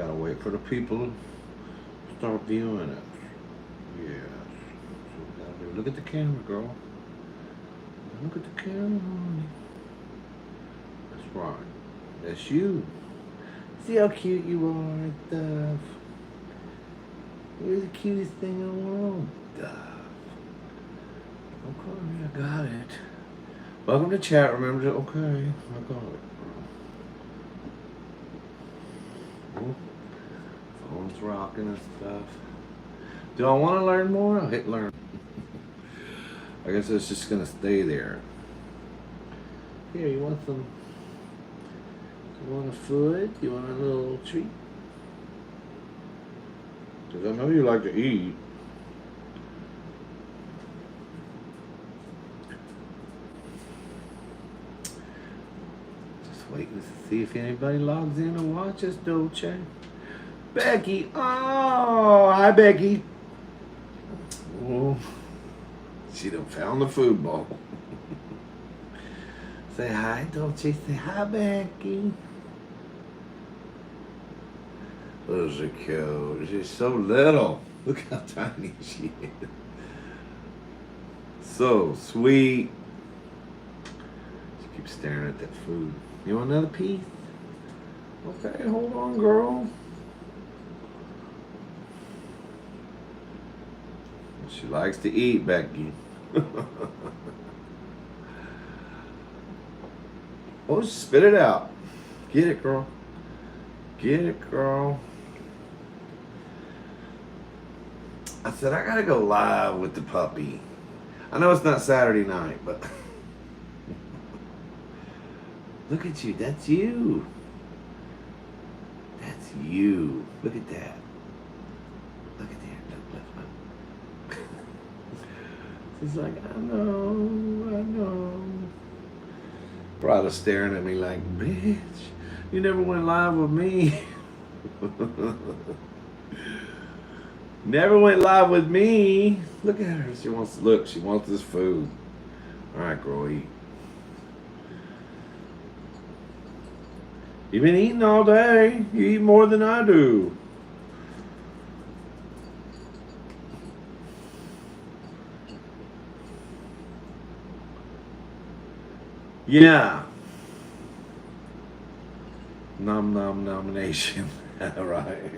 gotta wait for the people to start viewing it. Yeah. So we gotta do. Look at the camera, girl. Look at the camera, honey. That's right. That's you. See how cute you are and stuff. You're the cutest thing in the world. Stuff. Okay, I got it. Welcome to chat. Remember to okay. I got it. Oh, phone's rocking and stuff. Do I want to learn more? I'll hit learn. I guess it's just gonna stay there. Here, you want some? You want a food? You want a little treat? Because I know you like to eat. Just waiting to see if anybody logs in and watches, Dolce. Becky! Oh, hi, Becky. Oh, she done found the food bowl. Say hi, Dolce. Say hi, Becky. Oh, she's cute. She's so little. Look how tiny she is. So sweet. She keeps staring at that food. You want another piece? Okay, hold on, girl. She likes to eat, Becky. Oh, spit it out. Get it, girl. Get it, girl. I said, I gotta go live with the puppy. I know it's not Saturday night, but look at you. That's you. That's you. Look at that. Look at that. Look. She's like, I know. Brother staring at me like, bitch, you never went live with me. Never went live with me. Look at her. She wants this food. All right, girl, eat. You've been eating all day. You eat more than I do. Yeah. Nom nom nomination. Right.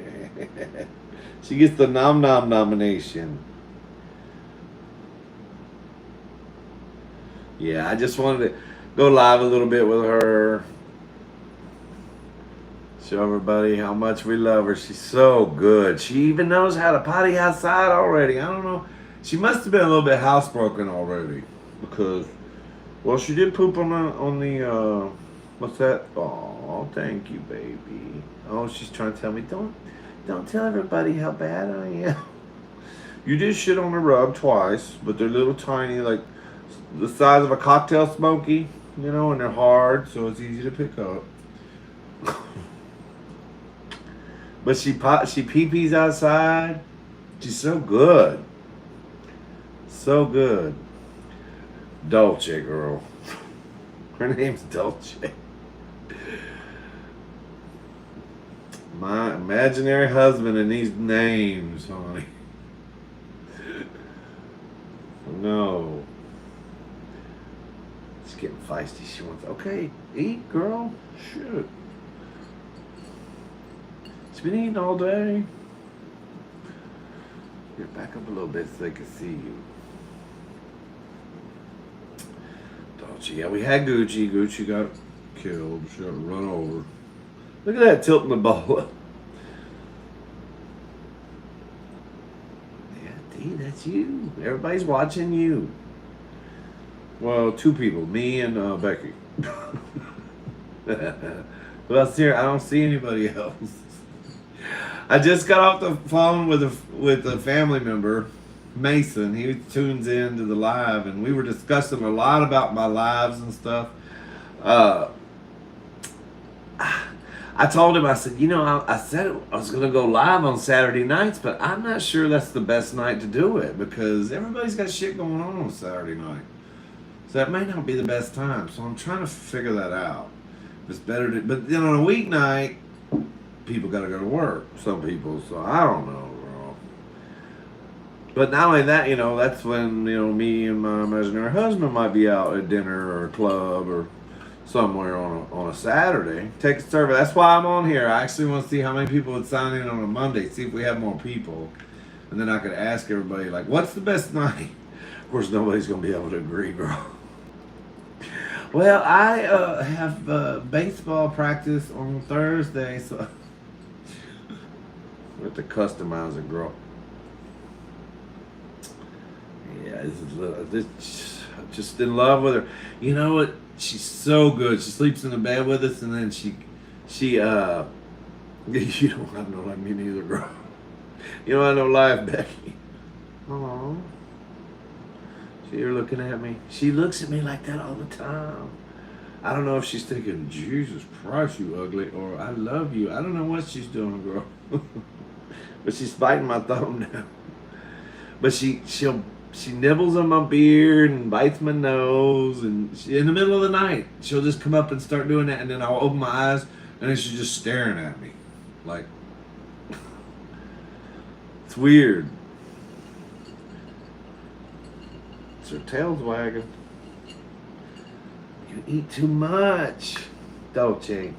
She gets the nom nom nomination. Yeah, I just wanted to go live a little bit with her. Show everybody how much we love her. She's so good. She even knows how to potty outside already. I don't know. She must have been a little bit housebroken already. Because, well, she did poop on the what's that? Oh, thank you, baby. Oh, she's trying to tell me, don't tell everybody how bad I am. You did shit on the rug twice, but they're little tiny, like the size of a cocktail smoky, you know, and they're hard, so it's easy to pick up. But she pee-pees outside. She's so good. So good. Dolce, girl. Her name's Dolce. My imaginary husband and these names, honey. No. She's getting feisty. She wants, okay, eat, girl. Shit. She's been eating all day. Here, back up a little bit so they can see you. Dolce, yeah, we had Gucci. Gucci got killed. She got run over. Look at that tilting the bowl. Yeah, D, that's you. Everybody's watching you. Well, two people, me and Becky. Who else here? I don't see anybody else. I just got off the phone with a family member, Mason. He tunes in to the live, and we were discussing a lot about my lives and stuff. I told him, I said, you know, I said I was going to go live on Saturday nights, but I'm not sure that's the best night to do it because everybody's got shit going on Saturday night. So that may not be the best time. So I'm trying to figure that out. It's better to, but then on a weeknight, people got to go to work. Some people, so I don't know, girl. But not only that, that's when me and my imaginary husband might be out at dinner or a club or somewhere on a Saturday. Take a survey. That's why I'm on here. I actually want to see how many people would sign in on a Monday. See if we have more people, and then I could ask everybody like, "What's the best night?" Of course, nobody's gonna be able to agree, girl. Well, I have baseball practice on Thursday, so we have to customize it, girl. Yeah, just in love with her. You know what? She's so good. She sleeps in the bed with us, and then she you don't have no life, me neither, girl. You don't have no life, Becky. Aww. You're looking at me. She looks at me like that all the time. I don't know if she's thinking, Jesus Christ, you ugly, or I love you. I don't know what she's doing, girl. But she's biting my thumb now. But she nibbles on my beard and bites my nose, and in the middle of the night, she'll just come up and start doing that, and then I'll open my eyes, and then she's just staring at me. Like, it's weird. Her tail's wagging. You eat too much, Dolce.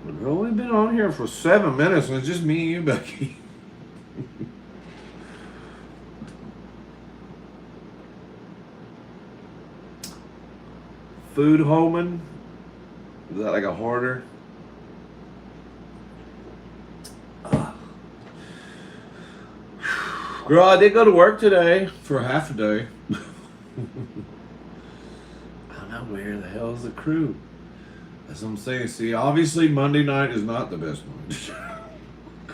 We've only been on here for 7 minutes, and it's just me and you, Becky. Food Holman? Is that like a hoarder? Girl, I did go to work today for half a day. I don't know where the hell is the crew. That's what I'm saying. See, obviously Monday night is not the best night.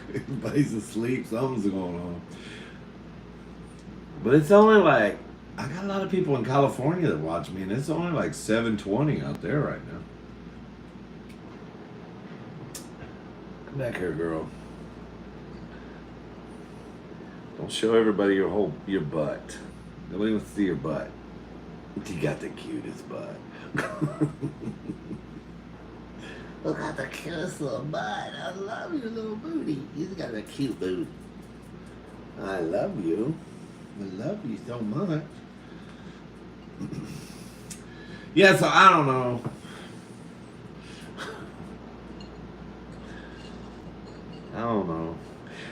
Everybody's asleep. Something's going on. But it's only like, I got a lot of people in California that watch me, and it's only like 7:20 out there right now. Come back here, girl. Don't show everybody your butt. Nobody wants to see your butt. You got the cutest butt. Look at the cutest little butt. I love your little booty. You got a cute booty. I love you. I love you so much. Yeah, so I don't know. I don't know.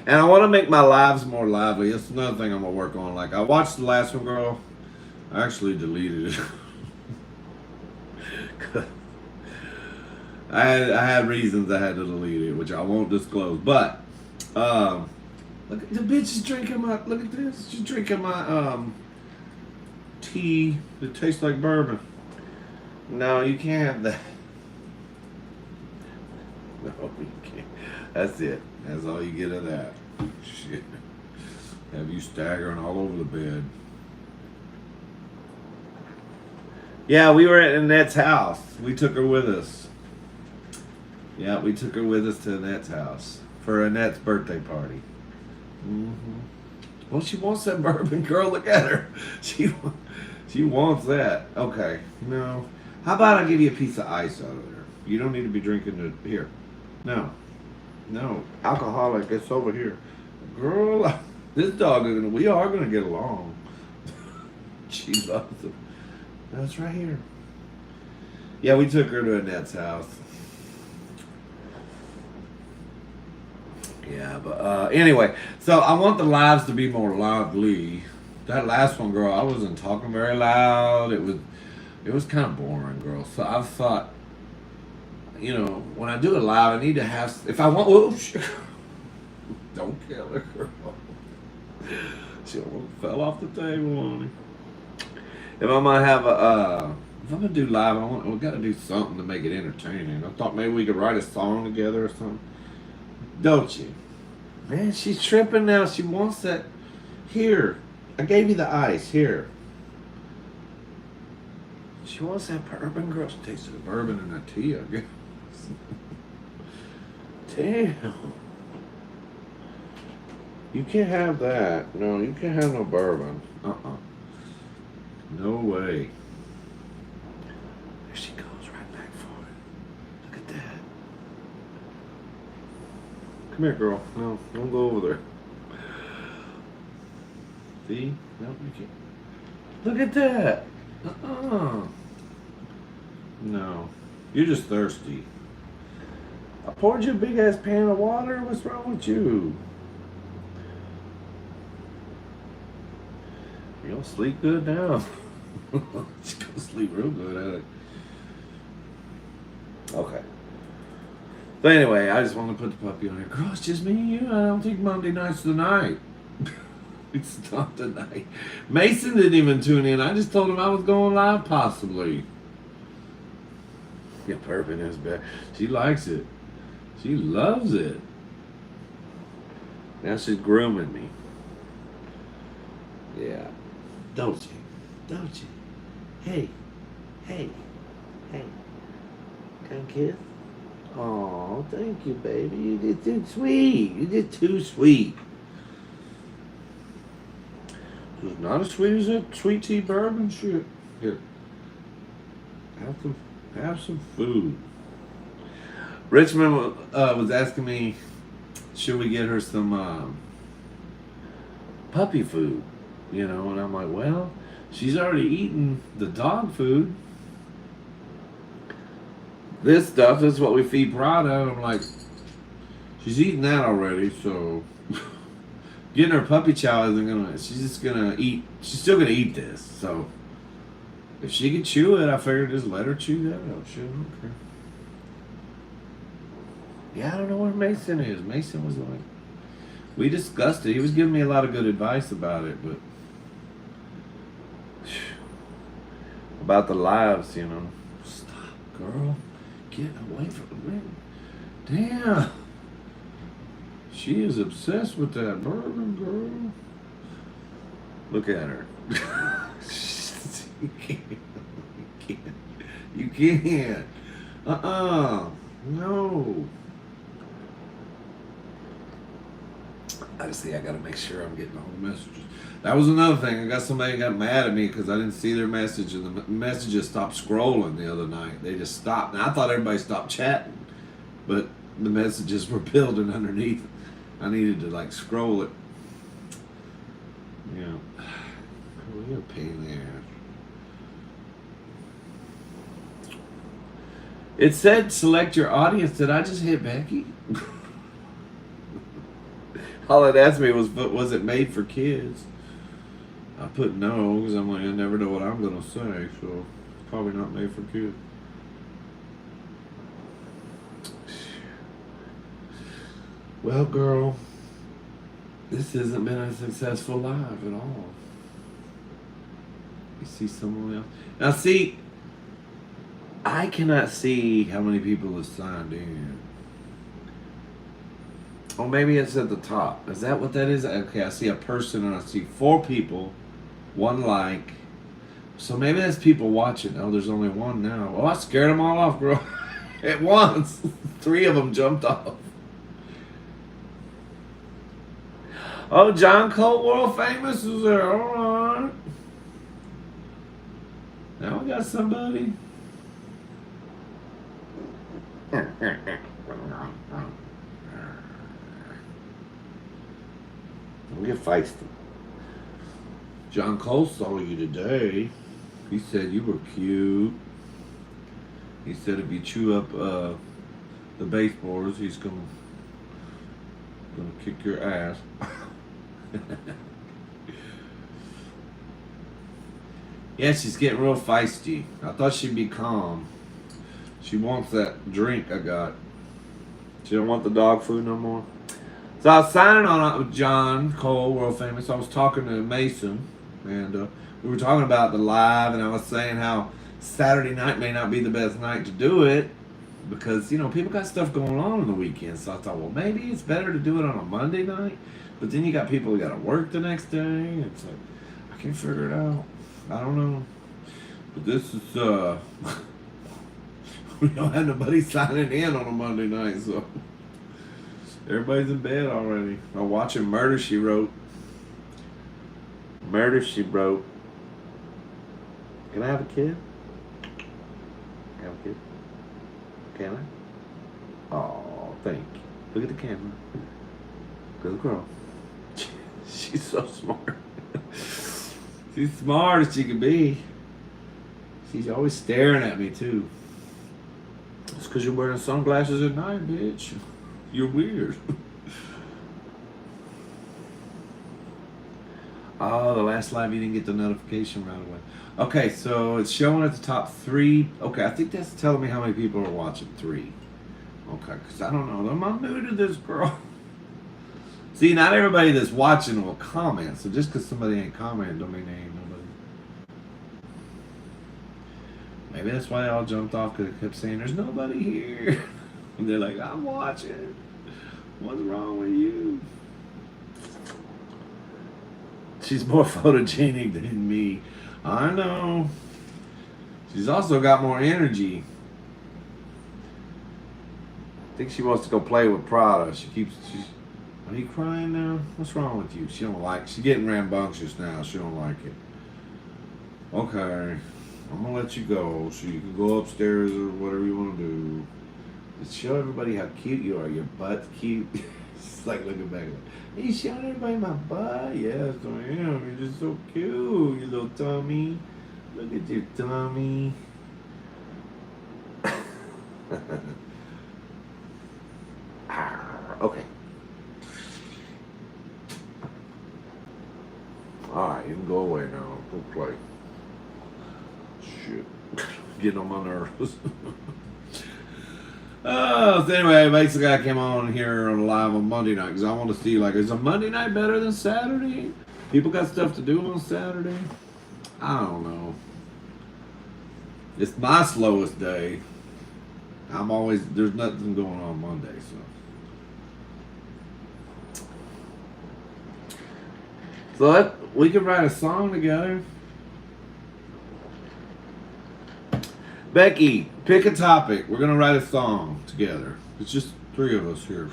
And I want to make my lives more lively. That's another thing I'm going to work on. Like, I watched the last one, girl. I actually deleted it. I had reasons I had to delete it, which I won't disclose. But, look at the bitch is drinking my, look at this. She's drinking my, tea that tastes like bourbon. No, you can't have that. No, you can't. That's it. That's all you get of that. Shit. Have you staggering all over the bed. Yeah, we were at Annette's house. We took her with us. Yeah, we took her with us to Annette's house for Annette's birthday party. Mm-hmm. Well, she wants that bourbon, girl. Look at her. She wants that. Okay. No. How about I give you a piece of ice out of there? You don't need to be drinking it here. No. No. Alcoholic, it's over here. Girl, this dog, we are going to get along. She loves it. That's right here. Yeah, we took her to Annette's house. Yeah, but anyway, so I want the lives to be more lively. That last one, girl, I wasn't talking very loud. It was kind of boring, girl. So I thought, you know, when I do it live, I need to have, if I want, whoops, don't kill her, girl. She almost fell off the table on me. If I'm gonna have if I'm gonna do live, we gotta do something to make it entertaining. I thought maybe we could write a song together or something. Don't you? Man, she's tripping now. She wants that. Here, I gave you the ice. Here. She wants that bourbon, girl. She tasted the bourbon and that tea, I guess. Damn. You can't have that. No, you can't have no bourbon. No way. There she goes, right back for it. Come here, girl. No, don't go over there. See? No, you can't. Look at that. No. You're just thirsty. I poured you a big ass pan of water. What's wrong with you? You don't sleep good now. She's gonna sleep real good at it. Okay. So anyway, I just want to put the puppy on here. Girl, it's just me and you. I don't think Monday night's the night. It's not the night. Mason didn't even tune in. I just told him I was going live possibly. Yeah, Purpin is bad. She likes it. She loves it. Now she's grooming me. Yeah. Don't you? Don't you? Hey. Hey. Hey. Come kiss? Oh, thank you, baby. You did too sweet. You did too sweet. It's not as sweet as that sweet tea bourbon shit. Here. Have some food. Richmond was asking me, should we get her some puppy food? You know, and I'm like, well, she's already eaten the dog food. This stuff is what we feed Prada. And I'm like, she's eaten that already, so getting her puppy chow isn't gonna. She's just gonna eat. She's still gonna eat this. So if she can chew it, I figured just let her chew that out. She don't care. Yeah, I don't know where Mason is. Mason was like, we discussed it. He was giving me a lot of good advice about it, but about the lives, you know. Stop, girl. Get away from me. Damn. She is obsessed with that bourbon, girl. Look at her. You can't. You can't. No. I gotta make sure I'm getting all the messages. That was another thing. I got somebody got mad at me because I didn't see their message, and the messages stopped scrolling the other night. They just stopped. Now I thought everybody stopped chatting, but the messages were building underneath. I needed to like scroll it. You know, you're a pain in the ass. It said select your audience. Did I just hit Becky? All it asked me was it made for kids? I put no because I'm like, I never know what I'm going to say, so it's probably not made for kids. Well, girl, this hasn't been a successful live at all. You see someone else? Now, see, I cannot see how many people have signed in. Oh, maybe it's at the top. Is that what that is? Okay, I see a person and I see 4 people, 1 like. So maybe that's people watching. Oh, there's only 1 now. Oh, I scared them all off, girl. At once. 3 of them jumped off. Oh, John Cole, world famous, is there. All right. Now we got somebody. We get feisty. John Cole saw you today. He said you were cute. He said if you chew up the baseboards, he's gonna kick your ass. Yeah, she's getting real feisty. I thought she'd be calm. She wants that drink I got. She don't want the dog food no more. So I was signing on with John Cole, world famous. I was talking to Mason, and we were talking about the live, and I was saying how Saturday night may not be the best night to do it because, you know, people got stuff going on the weekend. So I thought, well, maybe it's better to do it on a Monday night. But then you got people who got to work the next day. It's like, I can't figure it out. I don't know. But this is, we don't have nobody signing in on a Monday night, so everybody's in bed already. I'm watching Murder, She Wrote. Murder, She Wrote. Can I have a kid? Can I have a kid? Can I? Oh, thank you. Look at the camera. Good girl. She's so smart. She's smart as she can be. She's always staring at me too. It's because you're wearing sunglasses at night, bitch. You're weird. Oh, the last live you didn't get the notification right away. Okay, so it's showing at the top 3. Okay, I think that's telling me how many people are watching. 3. Okay, because I don't know. I'm new to this, girl. See, not everybody that's watching will comment. So just because somebody ain't commenting don't mean they ain't nobody. Maybe that's why they all jumped off, because they kept saying, there's nobody here. And they're like, I'm watching. What's wrong with you? She's more photogenic than me. I know. She's also got more energy. I think she wants to go play with Prada. She's. Are you crying now? What's wrong with you? She don't like. She's getting rambunctious now. She don't like it. Okay, I'm gonna let you go so you can go upstairs or whatever you want to do. Just show everybody how cute you are. Your butt's cute. She's like looking back. Like, you showing everybody my butt? Yes, I am. You're just so cute, you little tummy. Look at your tummy. Okay. Alright, you can go away now. Go play. Shit. Getting on my nerves. So anyway, basically I came on here live on Monday night because I want to see, like, is a Monday night better than Saturday? People got stuff to do on Saturday? I don't know. It's my slowest day. There's nothing going on Monday, so we could write a song together. Becky, pick a topic. We're going to write a song together. It's just 3 of us here.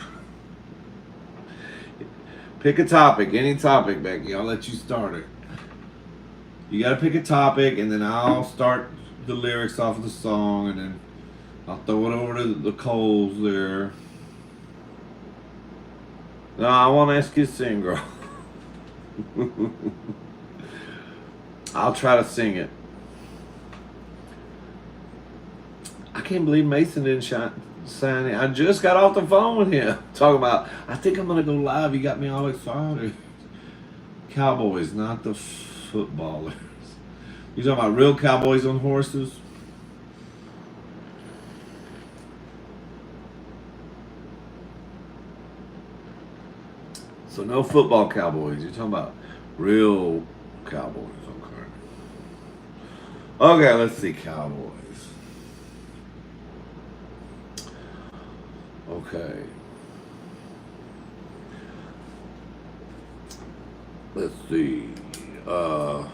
Pick a topic. Any topic, Becky. I'll let you start it. You got to pick a topic, and then I'll start the lyrics off of the song, and then I'll throw it over to the Coles there. No, I want to ask you to sing, girl. I'll try to sing it. I can't believe Mason didn't sign it. I just got off the phone with him talking about, I think I'm going to go live. He got me all excited. Cowboys, not the footballers. You talking about real cowboys on horses? So no football cowboys. You're talking about real cowboys. Okay. Okay, let's see. Cowboys. Okay. Let's see. I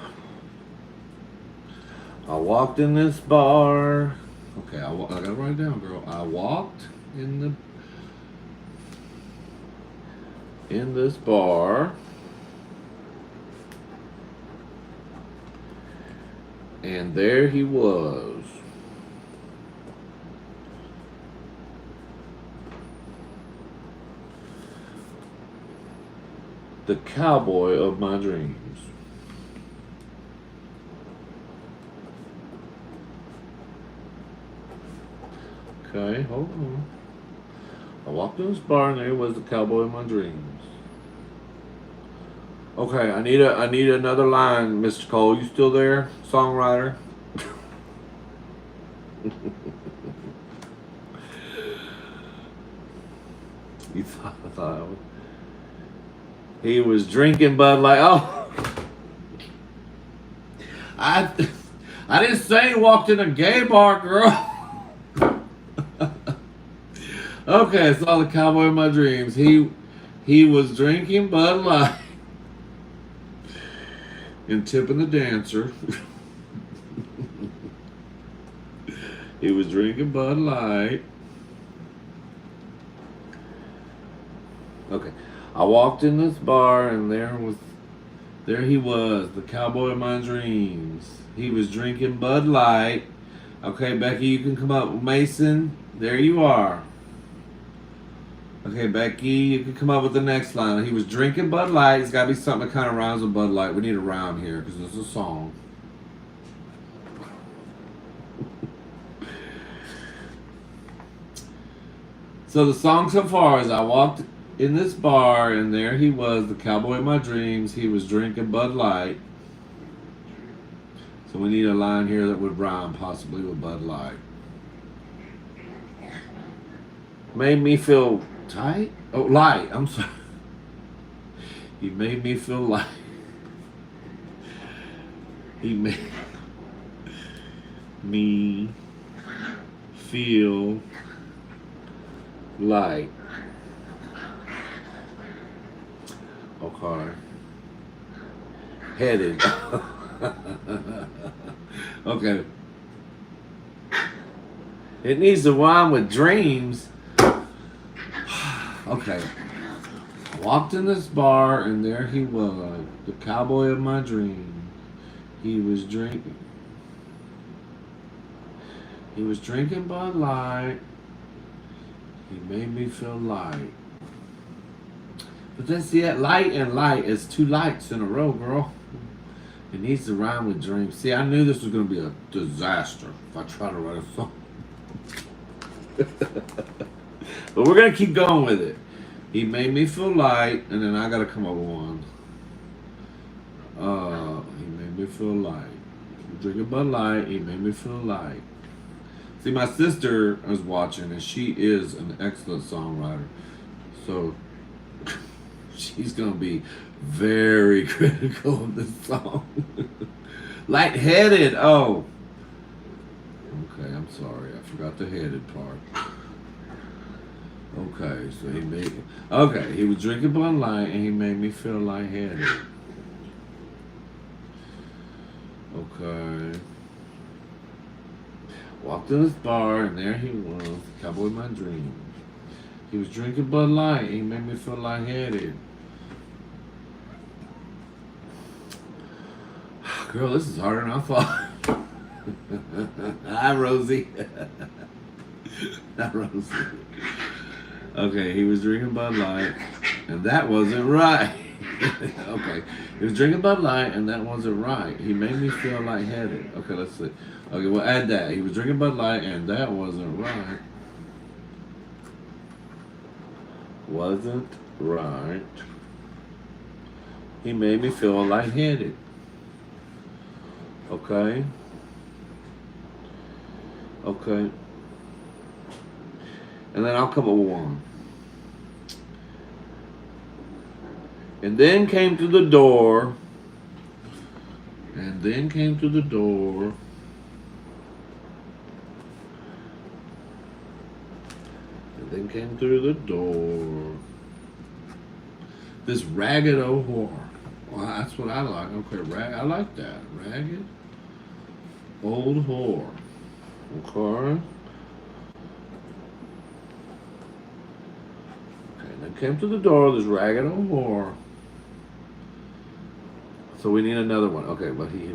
walked in this bar. Okay, I gotta write it down, girl. I walked in this bar, and there he was. The cowboy of my dreams. Okay, hold on. I walked in this bar and there was the cowboy of my dreams. Okay, I need another line, Mr. Cole. You still there, songwriter? You thought I was. He was drinking Bud Light. Oh, I didn't say he walked in a gay bar, girl. Okay, I saw the cowboy of my dreams. He was drinking Bud Light and tipping the dancer. He was drinking Bud Light. Okay. I walked in this bar and there he was, the cowboy of my dreams. He was drinking Bud Light. Okay, Becky, you can come up. Mason, there you are. Okay, Becky, you can come up with the next line. He was drinking Bud Light. It's got to be something that kind of rhymes with Bud Light. We need a rhyme here because this is a song. So the song so far is I walked in this bar and there he was, the cowboy of my dreams. He was drinking Bud Light. So we need a line here that would rhyme possibly with Bud Light. Made me feel tight? Oh, light. I'm sorry. He made me feel light. He made me feel light. Okay. Headed. Okay. It needs to rhyme with dreams. Okay. I walked in this bar and there he was, the cowboy of my dreams. He was drinking Bud Light. He made me feel light. But that's that light and light is two lights in a row, girl. It needs to rhyme with dreams. See, I knew this was going to be a disaster if I try to write a song. But we're going to keep going with it. He made me feel light, and then I got to come up with one. He made me feel light. Drinking Bud Light, he made me feel light. See, my sister is watching, and she is an excellent songwriter. So she's going to be very critical of this song. Lightheaded. Oh. Okay, I'm sorry. I forgot the headed part. Okay, so he was drinking Bud Light, and he made me feel lightheaded. Okay. Walked in this bar, and there he was, the cowboy of my dreams. He was drinking Bud Light, and he made me feel lightheaded. Girl, this is harder than I thought. Hi, Rosie. Hi, Rosie. Okay, he was drinking Bud Light, and that wasn't right. Okay, he was drinking Bud Light, and that wasn't right. He made me feel lightheaded. Okay, let's see. Okay, we'll add that. He was drinking Bud Light, and that wasn't right. Wasn't right. He made me feel lightheaded. Okay. Okay. And then I'll come up with one. And then came to the door. And then came to the door. And then came through the door. This ragged old whore. Well, that's what I like. Okay, I like that. Ragged old whore. Okay. Okay, then came to the door, this ragged old whore. So we need another one. Okay, but he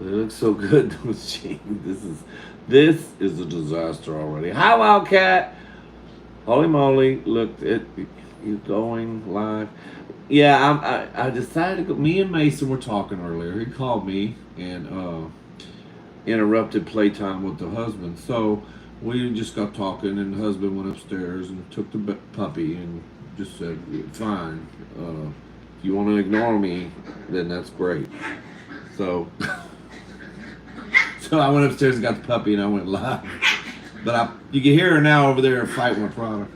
looks so good. This is a disaster already. Hi, Wildcat. Holy moly! Look, he's going live. Yeah, I decided to go. Me and Mason were talking earlier. He called me and interrupted playtime with the husband. So we just got talking, and the husband went upstairs and took the puppy and just said, "Fine. If you want to ignore me, then that's great." So, so I went upstairs and got the puppy, and I went live. But you can hear her now over there fighting with Prada.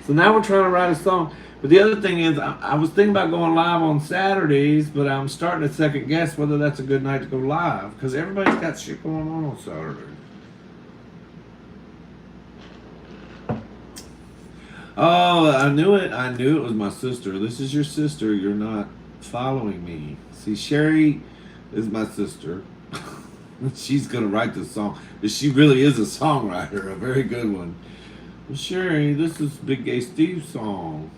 So now we're trying to write a song. But the other thing is, I was thinking about going live on Saturdays, but I'm starting to second guess whether that's a good night to go live, because everybody's got shit going on Saturday. Oh, I knew it. I knew it was my sister. This is your sister. You're not following me. See, Sherry is my sister. She's going to write this song. She really is a songwriter, a very good one. Well, Sherry, this is Big Gay Steve's song.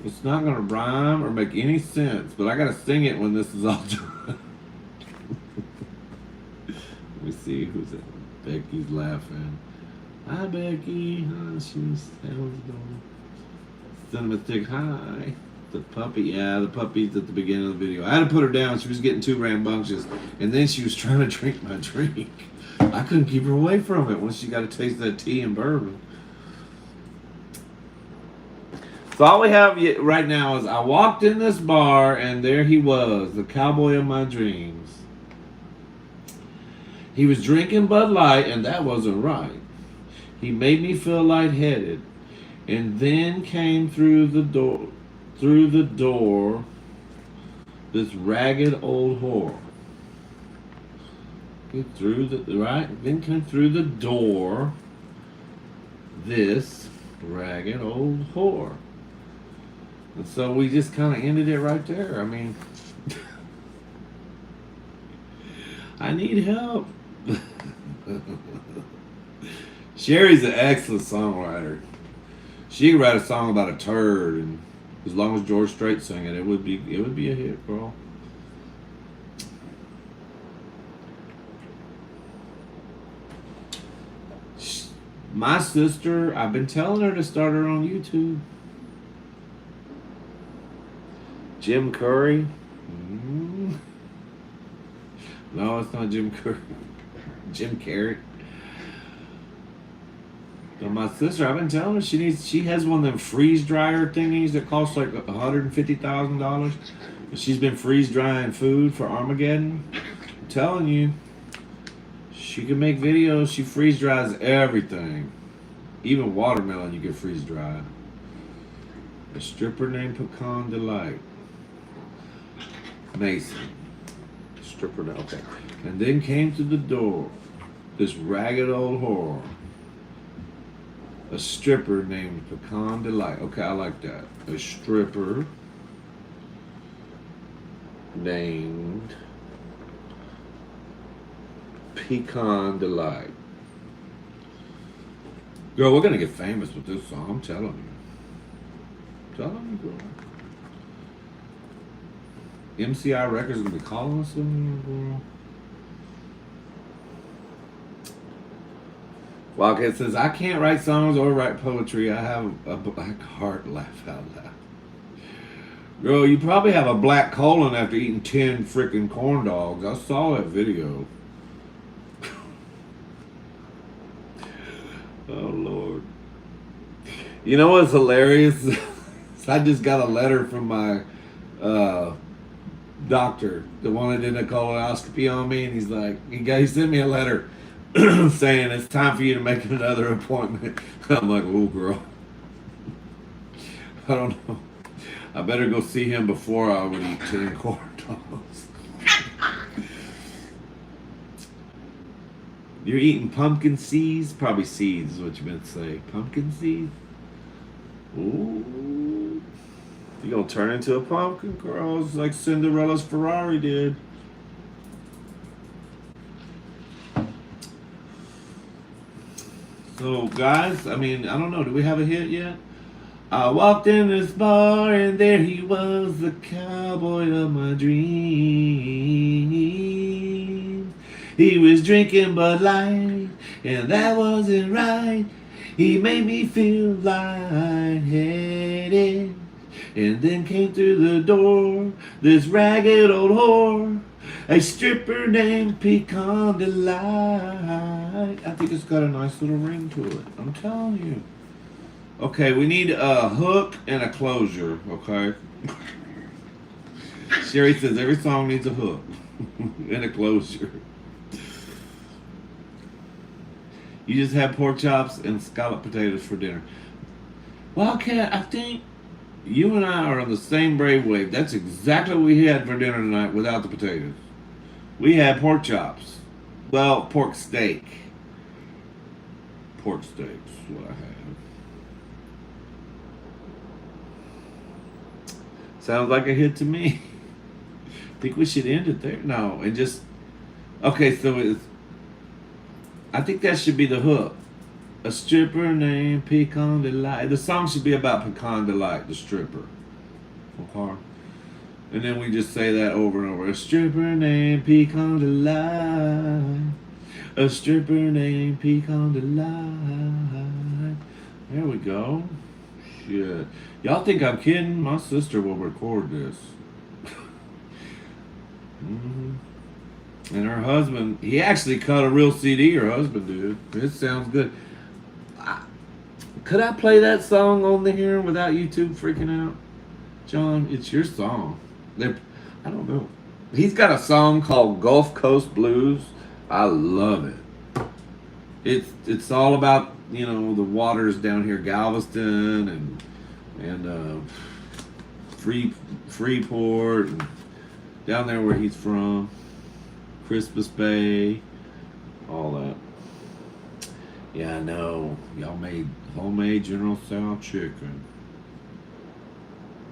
It's not going to rhyme or make any sense, but I got to sing it when this is all done. Let me see who's it. Becky's laughing. Hi, Becky. Hi, she's down. Cinema Stick. Hi. The puppy. Yeah, the puppy's at the beginning of the video. I had to put her down. She was getting too rambunctious. And then she was trying to drink my drink. I couldn't keep her away from it once she got a taste of that tea and bourbon. So all we have right now is I walked in this bar and there he was, the cowboy of my dreams. He was drinking Bud Light and that wasn't right. He made me feel lightheaded, and then came through the door, this ragged old whore. Then came through the door, this ragged old whore. And so we just kind of ended it right there. I mean, I need help. Sherry's an excellent songwriter. She could write a song about a turd, and as long as George Strait sang it, it would be a hit, girl. My sister, I've been telling her to start her on YouTube. Jim Curry? No, it's not Jim Curry. Jim Carrey. But my sister, I've been telling her she has one of them freeze dryer thingies that costs like $150,000. She's been freeze drying food for Armageddon. I'm telling you, she can make videos. She freeze dries everything, even watermelon. You can freeze dry. A stripper named Pecan Delight. Mason. Stripper, okay. And then came to the door this ragged old whore. A stripper named Pecan Delight. Okay, I like that. A stripper named Pecan Delight. Girl, we're gonna get famous with this song. I'm telling you. Telling you, girl. MCI Records gonna be calling us in here, girl. Wildcat says, I can't write songs or write poetry. I have a black heart. Laugh out loud. Girl, you probably have a black colon after eating 10 freaking corn dogs. I saw that video. Oh, Lord. You know what's hilarious? I just got a letter from my doctor, the one that did a colonoscopy on me, and he's like, he sent me a letter saying it's time for you to make another appointment. I'm like, oh, girl. I don't know. I better go see him before I would eat 10 corn dogs. You're eating pumpkin seeds? Probably seeds is what you meant to say. Pumpkin seeds? Ooh. You're going to turn into a pumpkin, girls, like Cinderella's Ferrari did. So, guys, I mean, I don't know. Do we have a hit yet? I walked in this bar and there he was, the cowboy of my dreams. He was drinking Bud Light and that wasn't right. He made me feel lightheaded. And then came through the door this ragged old whore, a stripper named Pecan Delight. I think it's got a nice little ring to it. I'm telling you. Okay, we need a hook and a closure, okay? Sherry says every song needs a hook and a closure. You just had pork chops and scalloped potatoes for dinner. Wildcat, I think you and I are on the same brainwave. That's exactly what we had for dinner tonight without the potatoes. We had pork chops. Well, pork steak. Pork steaks is what I had. Sounds like a hit to me. I think we should end it there. No, and just... Okay, so it's... I think that should be the hook. A stripper named Pecan Delight. The song should be about Pecan Delight, the stripper. Okay? And then we just say that over and over. A stripper named Pecan Delight A stripper named Pecan Delight. There we go. Shit. Y'all think I'm kidding? My sister will record this. hmm And her husband, he actually cut a real CD, her husband did. It sounds good. Could I play that song on here without YouTube freaking out? John, it's your song. I don't know. He's got a song called Gulf Coast Blues. I love it. It's all about, the waters down here, Galveston and Freeport, and down there where he's from, Christmas Bay, all that. Yeah, I know. Y'all made homemade General Tso chicken.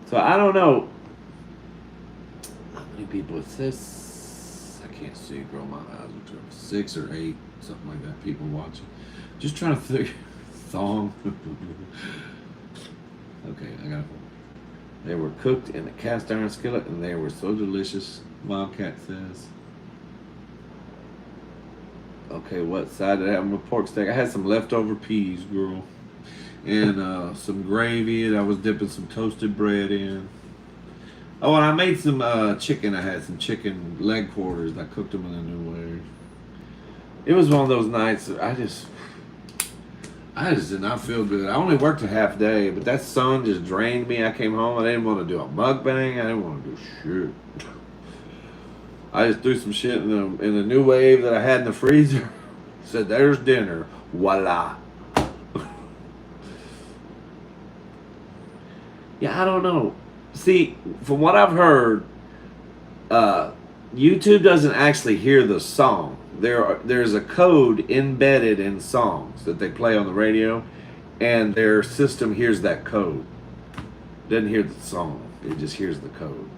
So I don't know how many people it says. I can't see, girl. My eyes are too. 6 or 8, something like that. People watching. Just trying to think. Song. Okay, I got it. They were cooked in a cast iron skillet, and they were so delicious. Wildcat says. Okay, what side did I have? My pork steak. I had some leftover peas, girl, and some gravy that I was dipping some toasted bread in. Oh, and I made some chicken. I had some chicken leg quarters. I cooked them in a new way. It was one of those nights that I just did not feel good. I only worked a half day, but that sun just drained me. I came home. I didn't want to do a mukbang. I didn't want to do shit. I just threw some shit in the new wave that I had in the freezer. Said, "There's dinner." Voila. Yeah, I don't know. See, from what I've heard, YouTube doesn't actually hear the song. There's a code embedded in songs that they play on the radio, and their system hears that code. Doesn't hear the song. It just hears the code.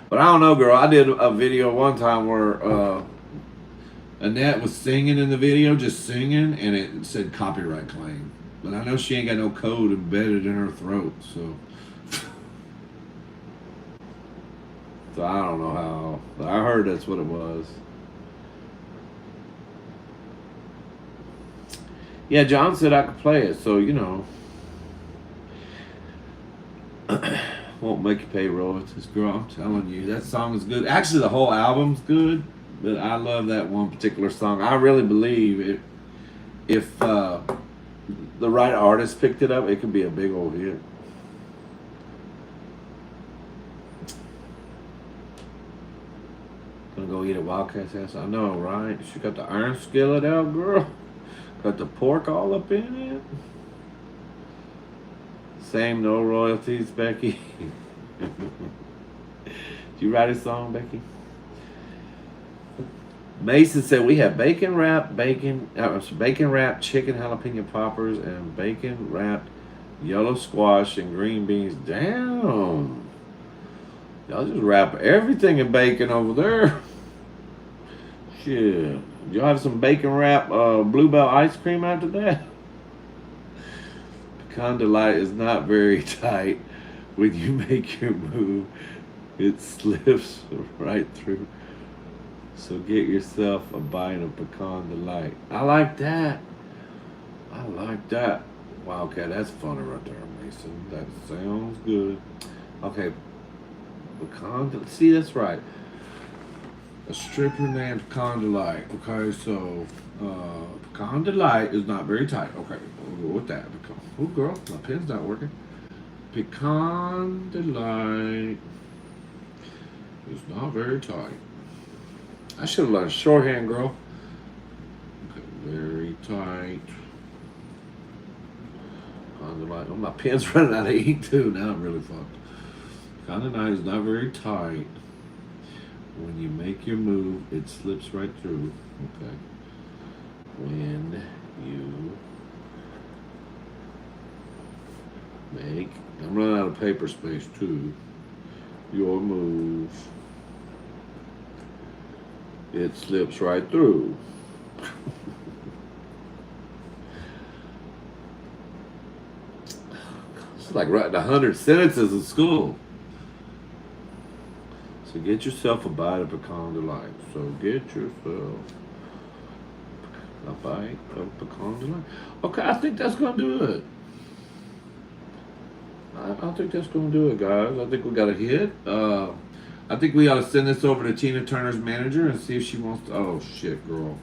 But I don't know, girl. I did a video one time where Annette was singing in the video, just singing, and it said copyright claim. But I know she ain't got no code embedded in her throat, so. So I don't know how. But I heard that's what it was. Yeah, John said I could play it, so, won't make you pay royalties, girl. I'm telling you, that song is good. Actually, the whole album's good, but I love that one particular song. I really believe if the right artist picked it up, it could be a big old hit. Gonna go eat at Wildcat's house. I know, right? She got the iron skillet out, girl. Got the pork all up in it. Same, no royalties, Becky. Did you write a song, Becky? Mason said we have bacon wrapped chicken jalapeno poppers and bacon wrapped yellow squash and green beans. Damn. Y'all just wrap everything in bacon over there. Shit. Y'all have some bacon wrap Bluebell ice cream after that? Pecan Delight is not very tight. When you make your move, it slips right through. So get yourself a bite of Pecan Delight. I like that. I like that. Wildcat, that's funny right there, Mason. That sounds good. Okay. See, that's right. A stripper named Pecan Delight. Okay, so Pecan Delight is not very tight. Okay, we'll go with that. Oh, girl, my pen's not working. Pecan Delight is not very tight. I should have learned shorthand, girl. Okay, very tight. Pecan Delight. Oh, my pen's running out of ink too. Now I'm really fucked. Pecan Delight is not very tight. When you make your move, it slips right through. Okay. When you make, I'm running out of paper space too. Your move, it slips right through. It's like writing 100 sentences in school. So get yourself a bite of Pecan Delight. So get yourself A bite of pecan delight. Okay, I think that's gonna do it. I think that's gonna do it, guys. I think we got a hit. I think we ought to send this over to Tina Turner's manager and see if she wants to. Oh shit, girl.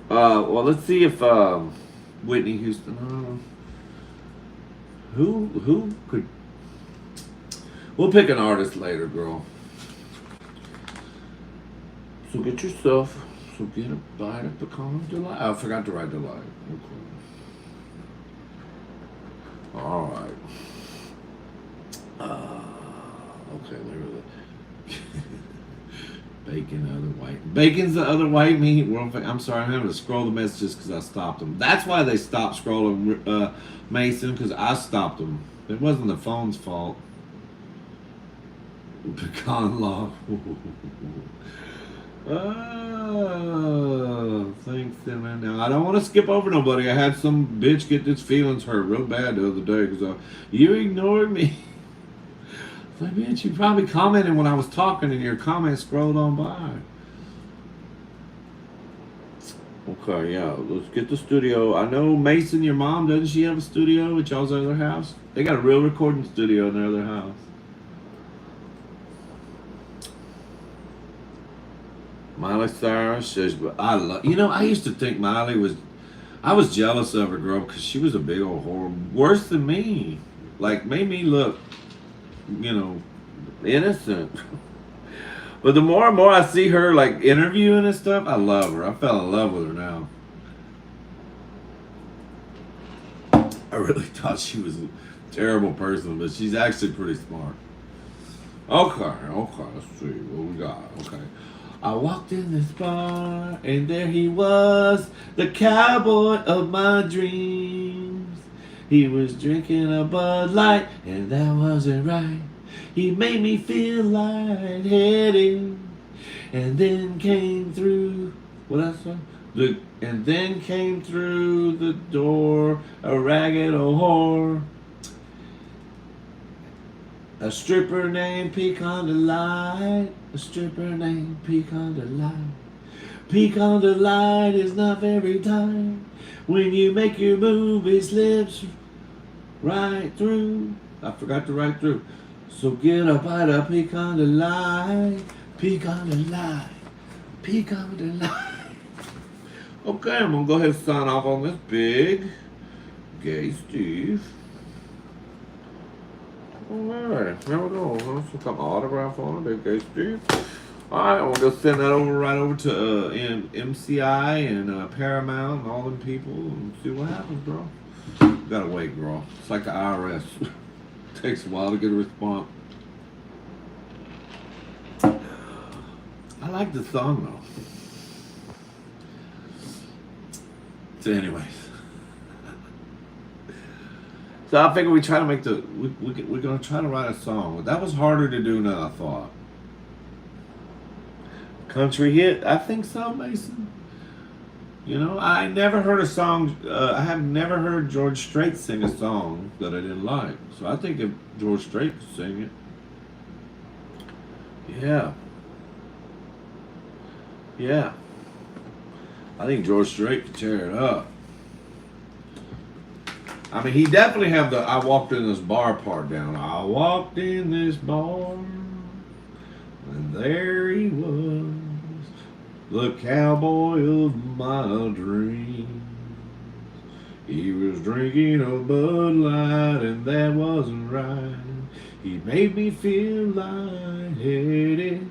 Well, let's see if Whitney Houston. Who could? We'll pick an artist later, girl. So get yourself. So get a bite of pecan delight. I forgot to write delight. Okay. All right. Okay, there we go. Bacon, other white. Bacon's the other white meat. I'm sorry, I'm having to scroll the messages because I stopped them. That's why they stopped scrolling, Mason, because I stopped them. It wasn't the phone's fault. Pecan log. Oh, thanks, Cinnamon. Now, I don't want to skip over nobody. I had some bitch get his feelings hurt real bad the other day because you ignored me. It's like, bitch, you probably commented when I was talking and your comment scrolled on by. Okay, yeah, let's get the studio. I know Mason, your mom, doesn't she have a studio at y'all's other house? They got a real recording studio in their other house. Miley Cyrus says, I love. You know, I used to think Miley was. I was jealous of her, girl, because she was a big old whore, worse than me. Like made me look, innocent. But the more and more I see her like interviewing and stuff, I love her. I fell in love with her now. I really thought she was a terrible person, but she's actually pretty smart. Okay, let's see what we got. Okay. I walked in this bar, and there he was, the cowboy of my dreams. He was drinking a Bud Light, and that wasn't right. He made me feel lightheaded, and then came through, what I say? And then came through the door, a ragged old whore. A stripper named Pecan Delight. A stripper named Pecan Delight. Pecan Delight is not very tight. When you make your move, it slips right through. I forgot to write through. So get a bite of Pecan Delight. Pecan Delight. Pecan Delight. Okay, I'm going to go ahead and sign off on this big gay Steve. Alright, there we go. Let's look up autograph on it, big gay Steve. Alright, we'll just send that over right over to MCI and Paramount and all them people and see what happens, girl. You gotta wait, girl. It's like the IRS. Takes a while to get a response. I like the song though. So anyways. So I figured we try to make we're gonna try to write a song. That was harder to do than I thought. Country hit? I think so, Mason. You know, I never heard a song. I have never heard George Strait sing a song that I didn't like. So I think if George Strait could sing it, yeah. I think George Strait could tear it up. I mean, he definitely have the I walked in this bar part down. I walked in this bar, and there he was, the cowboy of my dreams. He was drinking a Bud Light, and that wasn't right. He made me feel lightheaded,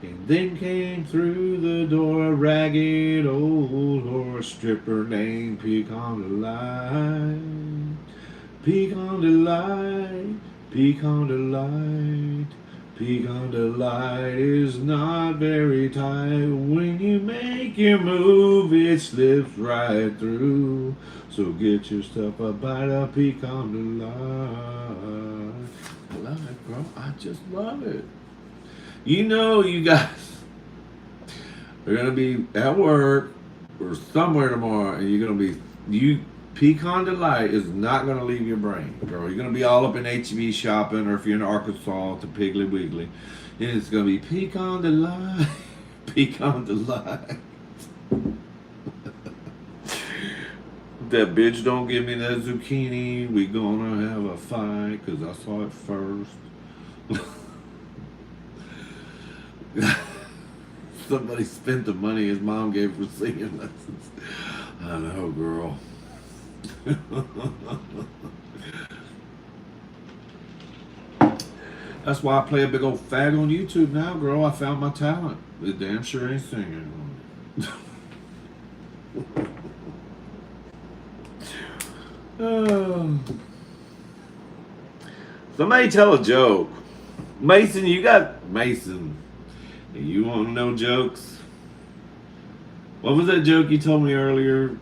and then came through the door a ragged old horse stripper named Pecan Delight. Pecan Delight, Pecan Delight, Pecan Delight is not very tight. When you make your move, it slips right through. So get yourself a bite of Pecan Delight. I love it, bro. I just love it. You know, you guys are gonna be at work or somewhere tomorrow, and you're gonna be Pecan Delight is not gonna leave your brain, girl. You're gonna be all up in HEB shopping, or if you're in Arkansas, to Piggly Wiggly, and it's gonna be Pecan Delight, Pecan Delight. That bitch don't give me that zucchini. We gonna have a fight because I saw it first. Somebody spent the money his mom gave for singing lessons. I know, girl. That's why I play a big old fag on YouTube now, girl. I found my talent. It damn sure ain't singing. Somebody tell a joke. Mason, you got Mason. You want to know jokes? What was that joke you told me earlier?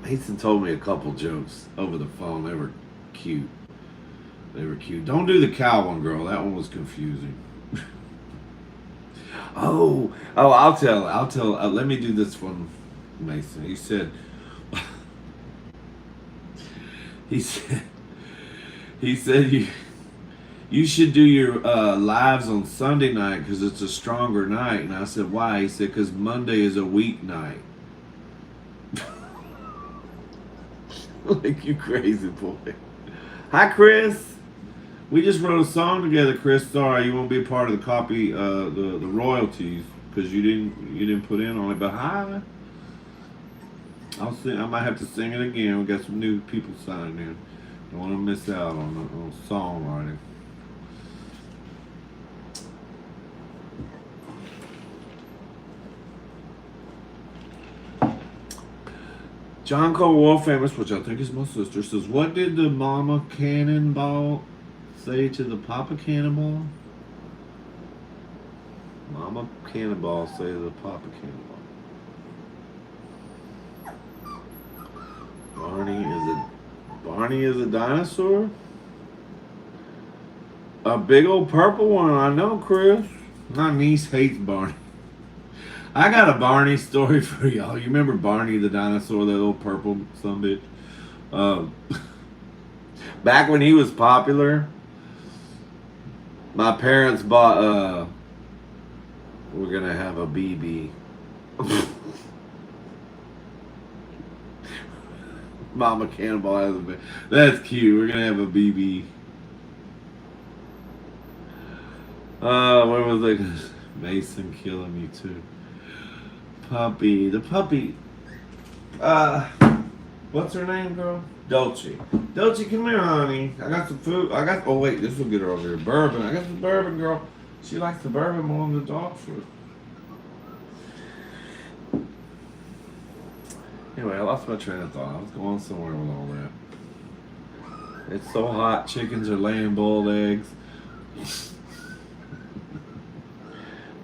Mason told me a couple jokes over the phone. They were cute. They were cute. Don't do the cow one, girl. That one was confusing. I'll tell. Let me do this one, Mason. He said, you should do your lives on Sunday night because it's a stronger night. And I said, why? He said, because Monday is a weeknight. Like, you crazy boy. Hi, Chris. We just wrote a song together, Chris. Sorry, you won't be a part of the copy, the royalties because you didn't put in on it. But hi. I'll sing. I might have to sing it again. We got some new people signing in. Don't want to miss out on songwriting. John Cole World Famous, which I think is my sister, says, what did the mama cannonball say to the papa cannonball? Mama cannonball say to the papa cannonball. Barney is a dinosaur? A big old purple one, I know, Chris. My niece hates Barney. I got a Barney story for y'all. You remember Barney the dinosaur, that little purple sumbitch? Back when he was popular, my parents bought, we're gonna have a BB. Mama Cannonball has a baby. That's cute. We're gonna have a BB. Where was I? Mason killing me too. Puppy. The puppy. What's her name, girl? Dolce. Dolce, come here, honey. I got some food. Oh wait, this will get her over here. Bourbon. I got some bourbon, girl. She likes the bourbon more than the dog food. Anyway, I lost my train of thought. I was going somewhere with all that. It's so hot. Chickens are laying boiled eggs.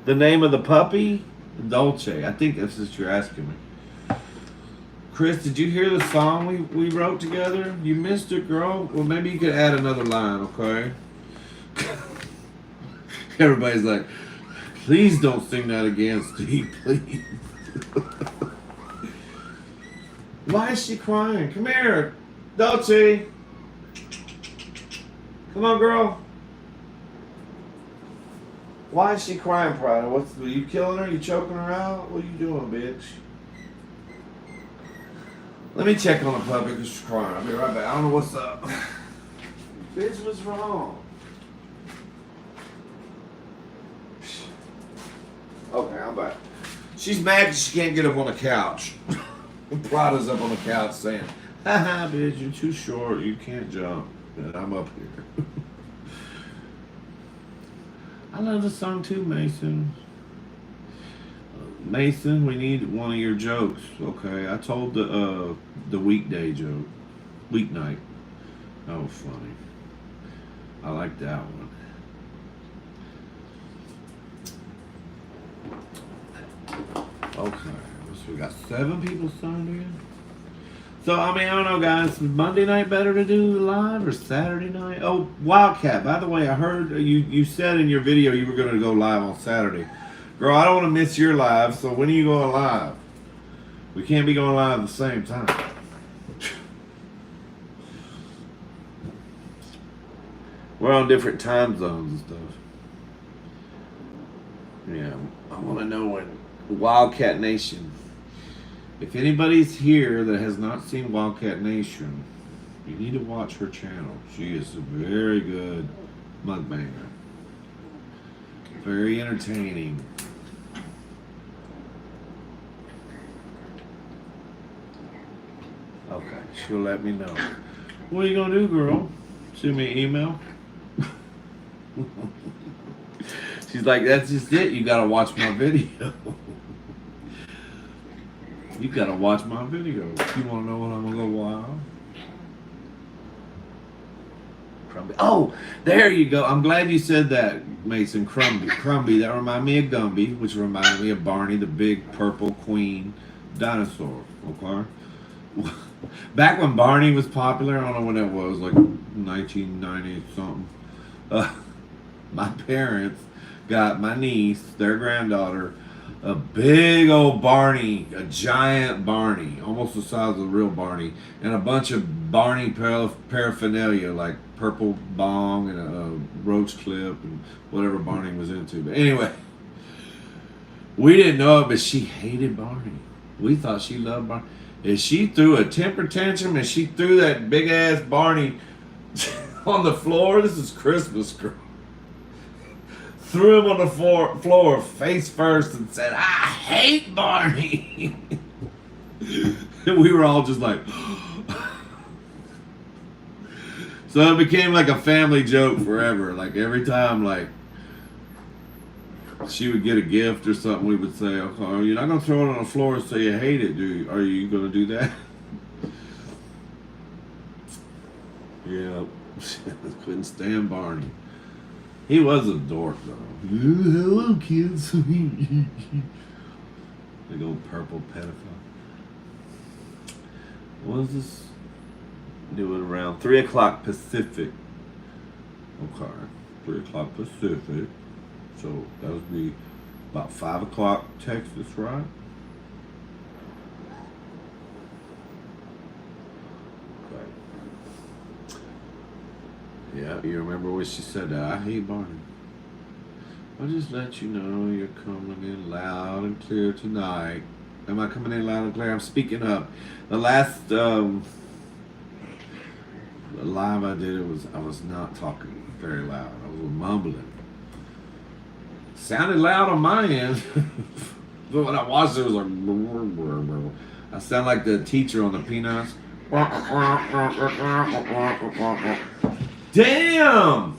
The name of the puppy? Dolce. I think that's what you're asking me. Chris, did you hear the song we wrote together? You missed it, girl. Well, maybe you could add another line, okay? Everybody's like, please don't sing that again, Steve, please. Why is she crying? Come here, Dolce. Come on, girl. Why is she crying, Prada? Are you killing her? You choking her out? What are you doing, bitch? Let me check on the puppy because she's crying. I'll be right back. I don't know what's up. Bitch, what's wrong? Okay, I'm back. She's mad because she can't get up on the couch. Prada's up on the couch saying, haha, bitch, you're too short. You can't jump. And I'm up here. I love the song too, Mason. Mason, we need one of your jokes, okay? I told the weekday joke. Weeknight. That was funny. I like that one. Okay. So we got 7 people signed in. So, I mean, I don't know, guys. Monday night better to do live or Saturday night? Oh, Wildcat. By the way, I heard you said in your video you were going to go live on Saturday. Girl, I don't want to miss your live, so when are you going live? We can't be going live at the same time. We're on different time zones and stuff. Yeah, I want to know when Wildcat Nation. If anybody's here that has not seen Wildcat Nation, you need to watch her channel. She is a very good mukbanger. Very entertaining. Okay, she'll let me know. What are you gonna do, girl? Send me an email? She's like, that's just it. You gotta watch my video. You gotta watch my video. You wanna know what I'm gonna go wild? Crumby. Oh, there you go. I'm glad you said that, Mason. Crumby. That reminded me of Gumby, which reminded me of Barney, the big purple queen dinosaur. Okay. Back when Barney was popular, I don't know when it was, like 1990 something. My parents got my niece, their granddaughter, a big old Barney, a giant Barney, almost the size of a real Barney, and a bunch of Barney paraphernalia like purple bong and a roach clip and whatever Barney was into. But anyway, we didn't know it, but she hated Barney. We thought she loved Barney. And she threw a temper tantrum and she threw that big ass Barney on the floor. This is Christmas, girl. Threw him on the floor face first and said, I hate Barney. And we were all just like, so it became like a family joke forever. Like every time, like, she would get a gift or something, we would say, okay, you're not going to throw it on the floor and say you hate it, do you? Are you going to do that? Yeah. Couldn't stand Barney. He was a dork, though. Hello, kids. Big old purple pedophile. What is this? Do it around 3 o'clock Pacific. Okay. 3 o'clock Pacific. So that would be about 5 o'clock Texas, right? Okay. Yeah, you remember what she said that I hate Barney. I'll just let you know you're coming in loud and clear tonight. Am I coming in loud and clear? I'm speaking up. The last live I did, I was not talking very loud. I was mumbling. Sounded loud on my end. But when I watched it, it was like, I sound like the teacher on the Peanuts. Damn!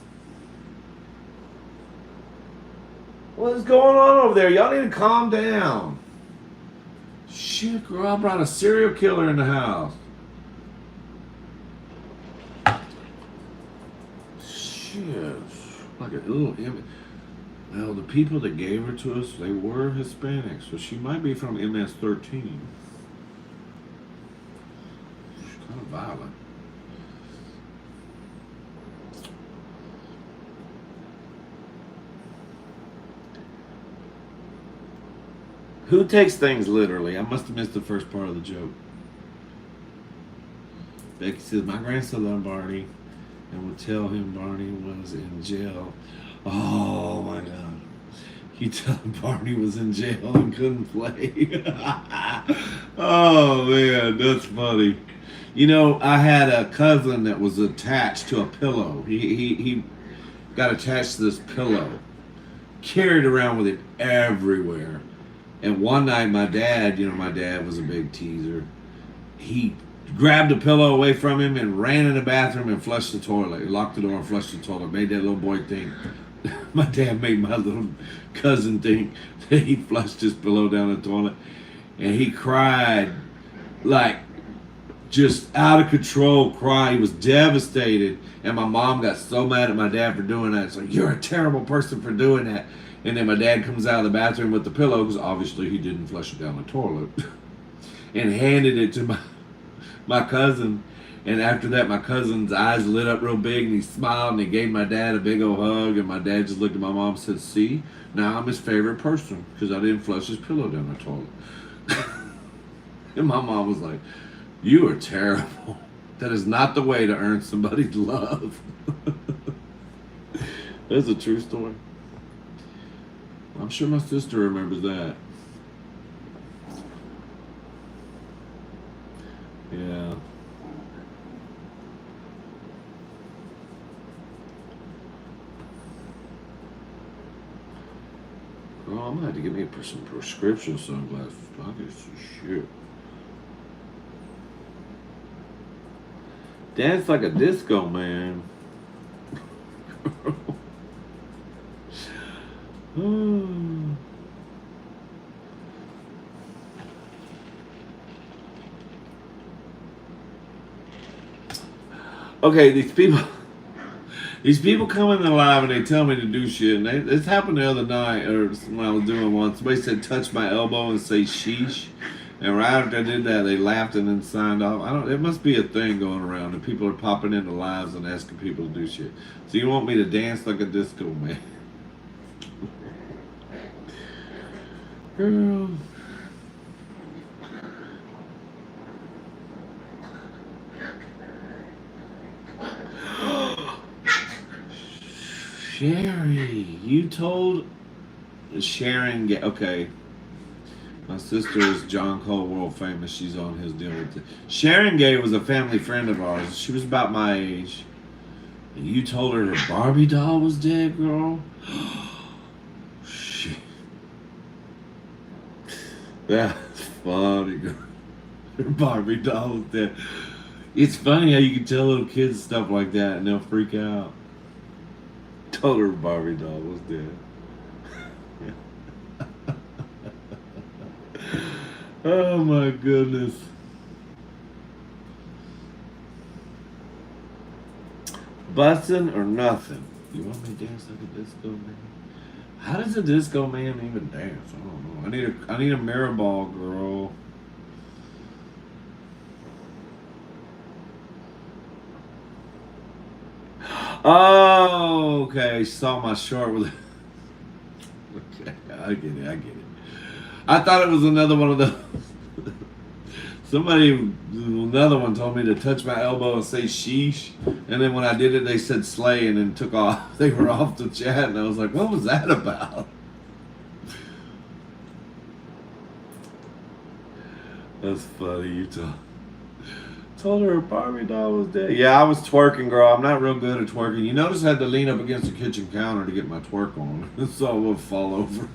What is going on over there? Y'all need to calm down. Shit, girl, I brought a serial killer in the house. Shit. Like a little image. Well, the people that gave her to us, they were Hispanic, so she might be from MS-13. She's kind of violent. Who takes things literally? I must have missed the first part of the joke. Becky says, my grandson loved Barney and would tell him Barney was in jail. Oh my God. You tell him Barney was in jail and couldn't play. Oh man, that's funny. You know, I had a cousin that was attached to a pillow. He got attached to this pillow. Carried around with it everywhere. And one night my dad was a big teaser. He grabbed the pillow away from him and ran in the bathroom and flushed the toilet. He locked the door and flushed the toilet. Made that little boy think. My dad made my little cousin think that he flushed his pillow down the toilet. And he cried like just out of control crying. He was devastated. And my mom got so mad at my dad for doing that. It's like, you're a terrible person for doing that. And then my dad comes out of the bathroom with the pillow, because obviously he didn't flush it down the toilet, and handed it to my cousin. And after that, my cousin's eyes lit up real big, and he smiled, and he gave my dad a big old hug. And my dad just looked at my mom and said, see, now I'm his favorite person, because I didn't flush his pillow down the toilet. And my mom was like, you are terrible. That is not the way to earn somebody's love. That's a true story. I'm sure my sister remembers that. Girl, I'm gonna have to get me some prescription sunglasses. I get some shit. Dance like a disco man. Okay, these people come in the live and they tell me to do shit. And this happened the other night, or when I was doing one. Somebody said, touch my elbow and say sheesh. And right after I did that, they laughed and then signed off. It must be a thing going around, and people are popping into lives and asking people to do shit. So you want me to dance like a disco man? Girl. Sherry, you told Sharon. Okay, my sister is John Cole, world famous. She's on his deal with it. Sharon Gay was a family friend of ours. She was about my age. And you told her her Barbie doll was dead, girl? Shit. That's funny, girl. Her Barbie doll was dead. It's funny how you can tell little kids stuff like that and they'll freak out. Told her Barbie doll was dead. Oh my goodness. Bussin' or nothing? You want me to dance like a disco man? How does a disco man even dance? I don't know. I need a mirror ball, girl. Oh, okay. Saw my short with. Okay, I get it. I thought it was another one of those. Another one told me to touch my elbow and say sheesh, and then when I did it, they said slay, and then took off. They were off the chat, and I was like, "What was that about?" That's funny. You told her Barbie doll was dead. Yeah, I was twerking, girl. I'm not real good at twerking. You notice I had to lean up against the kitchen counter to get my twerk on, so I would fall over.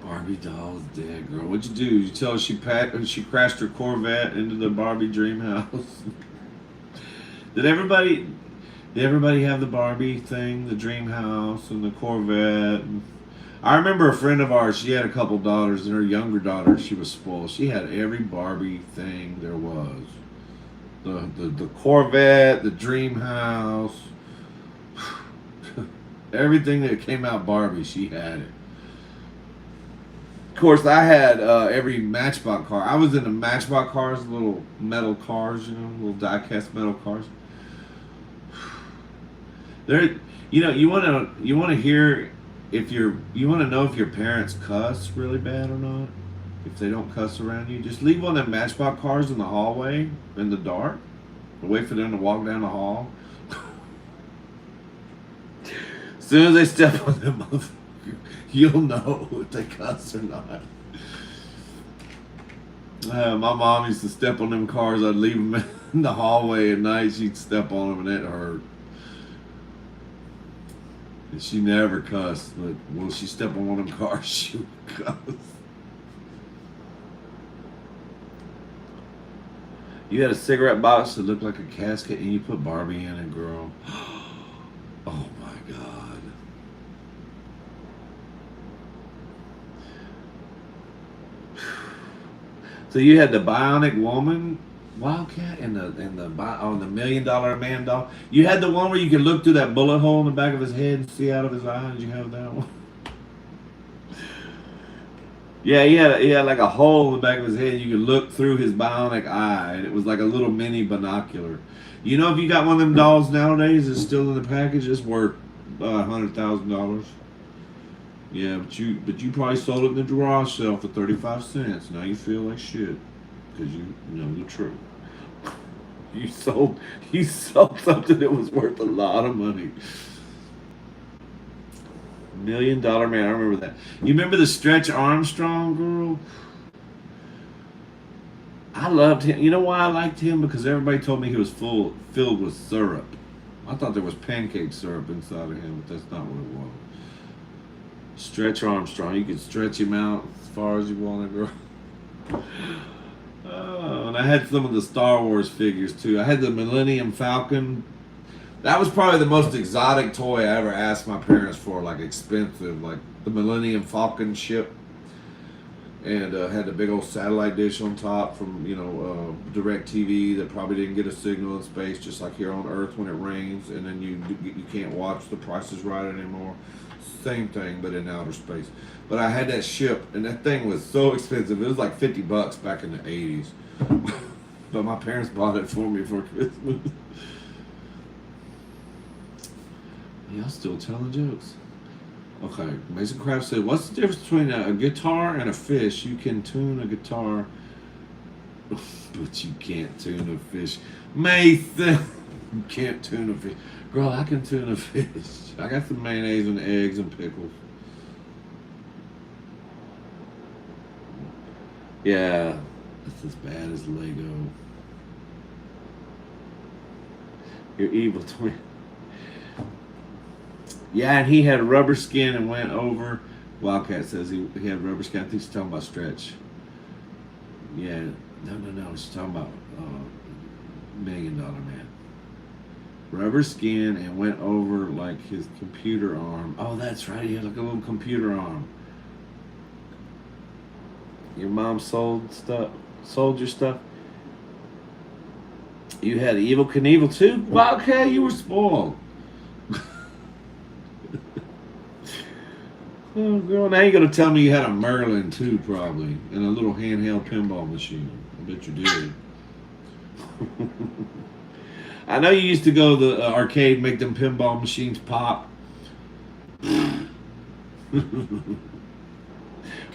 Barbie doll is dead, girl. What'd you do? You tell her she crashed her Corvette into the Barbie dream house? Did everybody have the Barbie thing, the dream house and the Corvette? I remember a friend of ours, she had a couple daughters, and her younger daughter, she was spoiled. She had every Barbie thing there was. The Corvette, the dream house, everything that came out Barbie, she had it. Of course, I had every Matchbox car. I was into Matchbox cars, little metal cars, little die-cast metal cars. There, you want to hear you want to know if your parents cuss really bad or not. If they don't cuss around you, just leave one of them Matchbox cars in the hallway in the dark. And wait for them to walk down the hall. As soon as they step on them motherfuckers, you'll know if they cuss or not. My mom used to step on them cars. I'd leave them in the hallway at night. She'd step on them and it hurt. And she never cussed, but when she stepped on one of them cars, she would cuss. You had a cigarette box that looked like a casket and you put Barbie in it, girl. Oh my God. So you had the Bionic Woman Wildcat and the $1 Million Man doll. You had the one where you could look through that bullet hole in the back of his head and see out of his eyes. You have that one? Yeah, he had like a hole in the back of his head. You could look through his bionic eye, and it was like a little mini binocular. You know, if you got one of them dolls nowadays that's still in the package, it's worth $100,000. Yeah, but you probably sold it in the garage sale for 35 cents. Now you feel like shit because you know the truth. You sold something that was worth a lot of money. $1 Million Man, I remember that. You remember the Stretch Armstrong girl? I loved him. You know why I liked him? Because everybody told me he was filled with syrup. I thought there was pancake syrup inside of him, but that's not what it was. Stretch Armstrong. You could stretch him out as far as you want to go. Oh, and I had some of the Star Wars figures too. I had the Millennium Falcon. That was probably the most exotic toy I ever asked my parents for, like expensive, like the Millennium Falcon ship. And had a big old satellite dish on top from, direct TV that probably didn't get a signal in space, just like here on Earth when it rains, and then you can't watch The Price is Right anymore. Same thing, but in outer space. But I had that ship, and that thing was so expensive. It was like $50 back in the 80s. But my parents bought it for me for Christmas. Y'all still telling jokes. Okay, Mason Craft said, what's the difference between a guitar and a fish? You can tune a guitar, but you can't tune a fish. Mason, you can't tune a fish. Girl, I can tune a fish. I got some mayonnaise and eggs and pickles. Yeah, that's as bad as Lego. You're evil twin. Yeah, and he had rubber skin and went over. Wildcat says he had rubber skin. I think she's talking about Stretch. Yeah, no. She's talking about $1 Million Man. Rubber skin and went over like his computer arm. Oh, that's right. He had like a little computer arm. Your mom sold your stuff. You had Evil Knievel too? Wildcat, you were spoiled. Oh, girl, now you're going to tell me you had a Merlin, too, probably, and a little handheld pinball machine. I bet you did. I know you used to go to the arcade, make them pinball machines pop.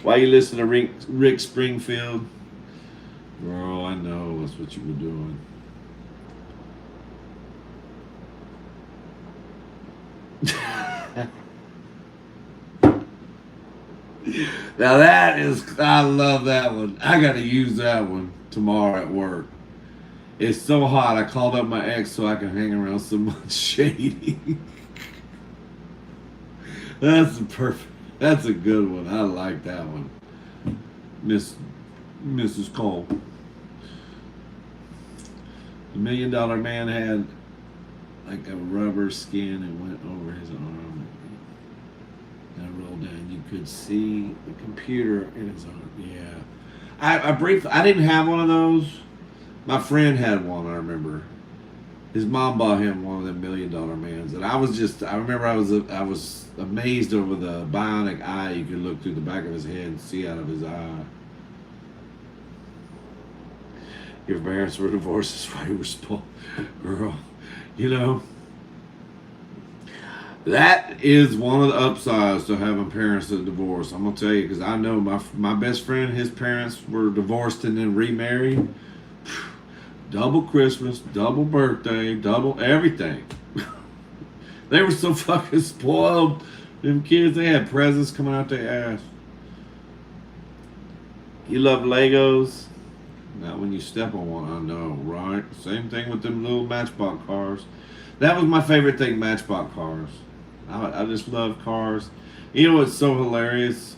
While you listen to Rick Springfield. Girl, I know that's what you were doing. Now I love that one. I got to use that one tomorrow at work. It's so hot. I called up my ex so I can hang around someone shady. That's a good one. I like that one. Mrs. Cole. The $1 Million Man had like a rubber skin and went over his arm. And I rolled down. You could see the computer in his arm. Yeah. I didn't have one of those. My friend had one, I remember. His mom bought him one of them $1 Million Mans. And I remember I was amazed over the bionic eye. You could look through the back of his head and see out of his eye. Your parents were divorced, that's why you were spoiled. Girl, that is one of the upsides to having parents that divorce. I'm going to tell you, because I know my best friend, his parents were divorced and then remarried. Double Christmas, double birthday, double everything. They were so fucking spoiled. Them kids, they had presents coming out their ass. You love Legos? Not when you step on one, I know, right? Same thing with them little Matchbox cars. That was my favorite thing, Matchbox cars. I just love cars. You know what's so hilarious?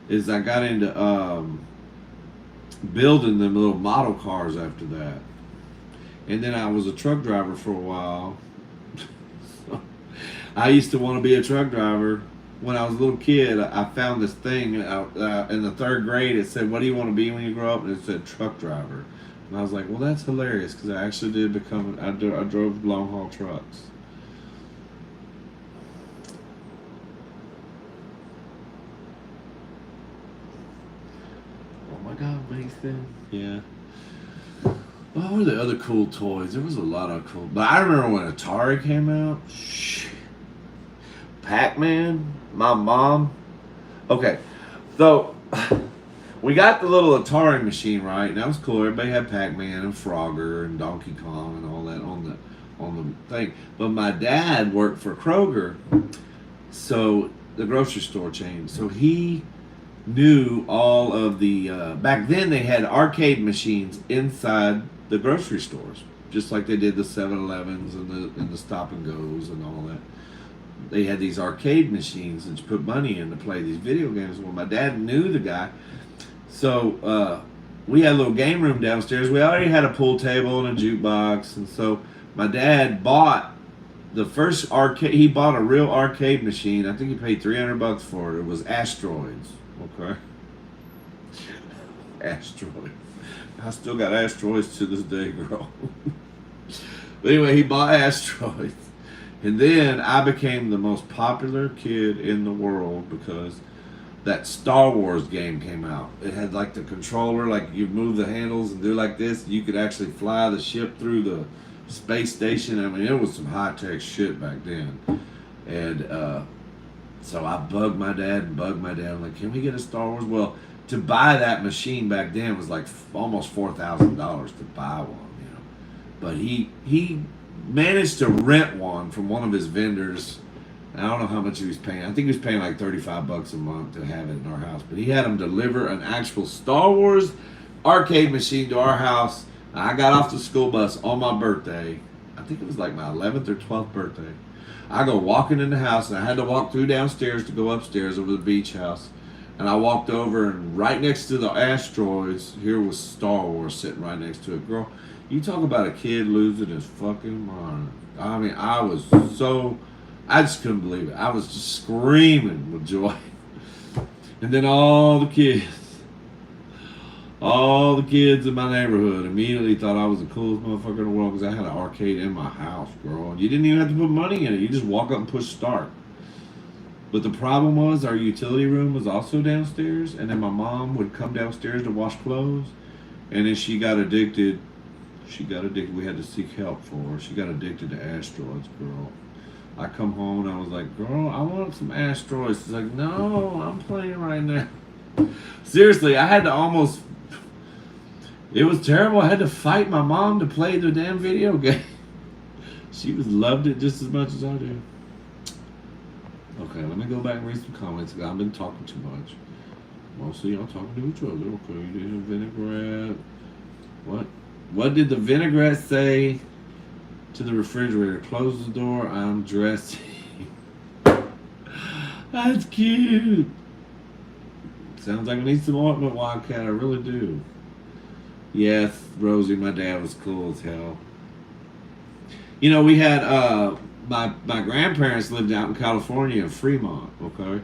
Is I got into building them little model cars after that. And then I was a truck driver for a while. I used to want to be a truck driver. When I was a little kid, I found this thing in the 3rd grade. It said, what do you want to be when you grow up? And it said truck driver. And I was like, well, that's hilarious, because I actually did become, I drove long haul trucks. Oh my God, Mason. Yeah. What were the other cool toys? There was a lot of cool, but I remember when Atari came out. Pac-Man, my mom. Okay, so we got the little Atari machine, right? And that was cool. Everybody had Pac-Man and Frogger and Donkey Kong and all that on the thing. But my dad worked for Kroger, so the grocery store chain. So he knew all of the back then they had arcade machines inside the grocery stores. just like they did the 7-Elevens and the Stop and Goes and all that. They had these arcade machines that you put money in to play these video games. Well, my dad knew the guy, so we had a little game room downstairs. We already had a pool table and a jukebox, and so my dad bought the first arcade. He bought a real arcade machine. I think he paid $300 for it. It was Asteroids. Okay, Asteroids. I still got Asteroids to this day, girl. But anyway, he bought Asteroids. And then I became the most popular kid in the world because that Star Wars game came out. It had like the controller, like you move the handles and do like this. You could actually fly the ship through the space station. I mean, it was some high-tech shit back then. And so I bugged my dad. I'm like, can we get a Star Wars? Well, to buy that machine back then was like almost $4,000 to buy one, you know. But he managed to rent one from one of his vendors. I don't know how much he was paying. I think he was paying like $35 a month to have it in our house. But he had him deliver an actual Star Wars arcade machine to our house. I got off the school bus on my birthday. I think it was like my 11th or 12th birthday. I go walking in the house, and I had to walk through downstairs to go upstairs over the beach house. And I walked over, and right next to the Asteroids, here was Star Wars sitting right next to it. Girl, you talk about a kid losing his fucking mind. I mean, I just couldn't believe it. I was just screaming with joy. And then all the kids in my neighborhood immediately thought I was the coolest motherfucker in the world because I had an arcade in my house, girl. And you didn't even have to put money in it. You just walk up and push start. But the problem was our utility room was also downstairs, and then my mom would come downstairs to wash clothes, and then she got addicted. We had to seek help for her. She got addicted to Asteroids, girl. I come home and I was like, girl, I want some Asteroids. She's like, no, I'm playing right now. Seriously, I had to it was terrible. I had to fight my mom to play the damn video game. She loved it just as much as I did. Okay, let me go back and read some comments. I've been talking too much. Mostly y'all talking to each other. Okay, you did a vinaigrette. What did the vinaigrette say to the refrigerator? Close the door, I'm dressing. That's cute. Sounds like I need some ointment, Wildcat. I really do. Yes, Rosie, my dad was cool as hell. You know, we had my grandparents lived out in California in Fremont, okay?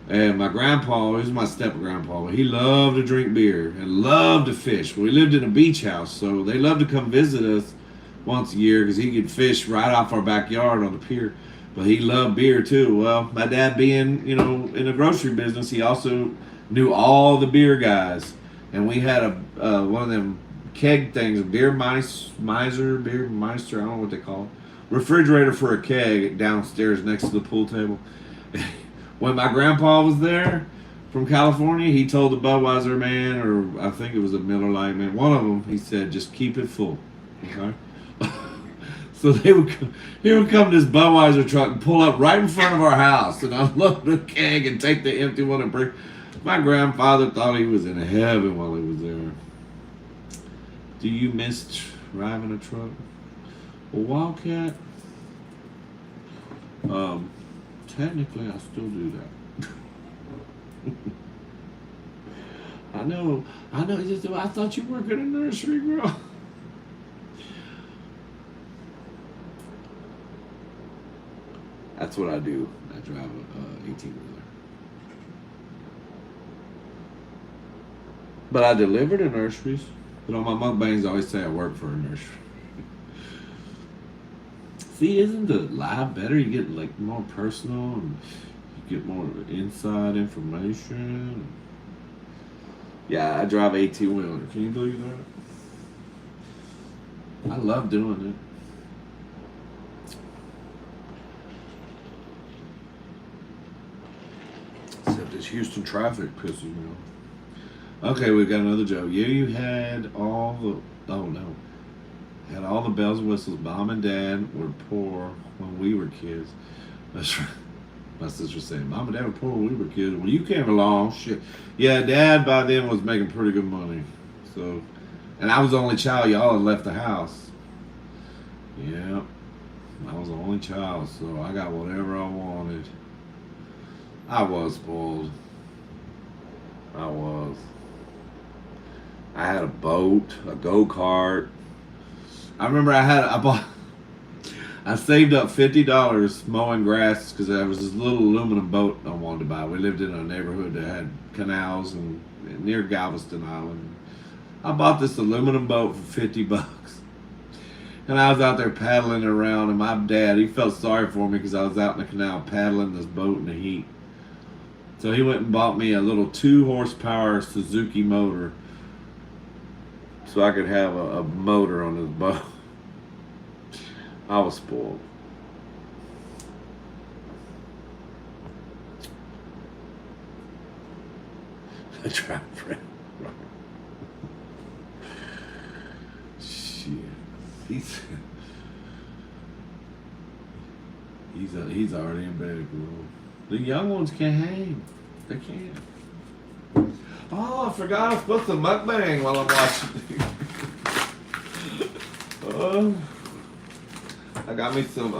And my grandpa, he was my step-grandpa, but he loved to drink beer and loved to fish. We lived in a beach house, so they loved to come visit us once a year because he could fish right off our backyard on the pier. But he loved beer too. Well, my dad being, you know, in the grocery business, he also knew all the beer guys. And we had one of them keg things, beer meister, I don't know what they call it. Refrigerator for a keg downstairs next to the pool table. When my grandpa was there from California, he told the Budweiser man, or I think it was a Miller Lite man, one of them, he said, just keep it full. Okay? So he would come to this Budweiser truck and pull up right in front of our house and unload the keg and take the empty one and bring. My grandfather thought he was in heaven while he was there. Do you miss driving a truck? Well, Wildcat, technically I still do that. I know. I thought you worked at a nursery, girl. That's what I do. I drive a 18-wheeler. But I deliver to nurseries. But on my mukbangs, I always say I work for a nursery. See, isn't the live better? You get like more personal and you get more inside information. Yeah, I drive 18-wheeler. Can you believe that? I love doing it. Except this Houston traffic pisses me off. Okay, we've got another joke. You had all the... Oh, no. Had all the bells and whistles. Mom and Dad were poor when we were kids. That's right. My sister said, Mom and Dad were poor when we were kids. When you came along, shit. Yeah, Dad by then was making pretty good money. So, and I was the only child. Y'all had left the house. Yeah, I was the only child, so I got whatever I wanted. I was spoiled. I was. I had a boat, a go-kart. I remember I saved up $50 mowing grass because there was this little aluminum boat I wanted to buy. We lived in a neighborhood that had canals and near Galveston Island. I bought this aluminum boat for $50. And I was out there paddling around, and my dad, he felt sorry for me because I was out in the canal paddling this boat in the heat. So he went and bought me a little 2 horsepower Suzuki motor so I could have a motor on this boat. I was spoiled. I tried friend. Shit. He's already in bed, girl. The young ones can't hang. They can't. Oh, I forgot I was supposed to mukbang while I'm watching. I got me some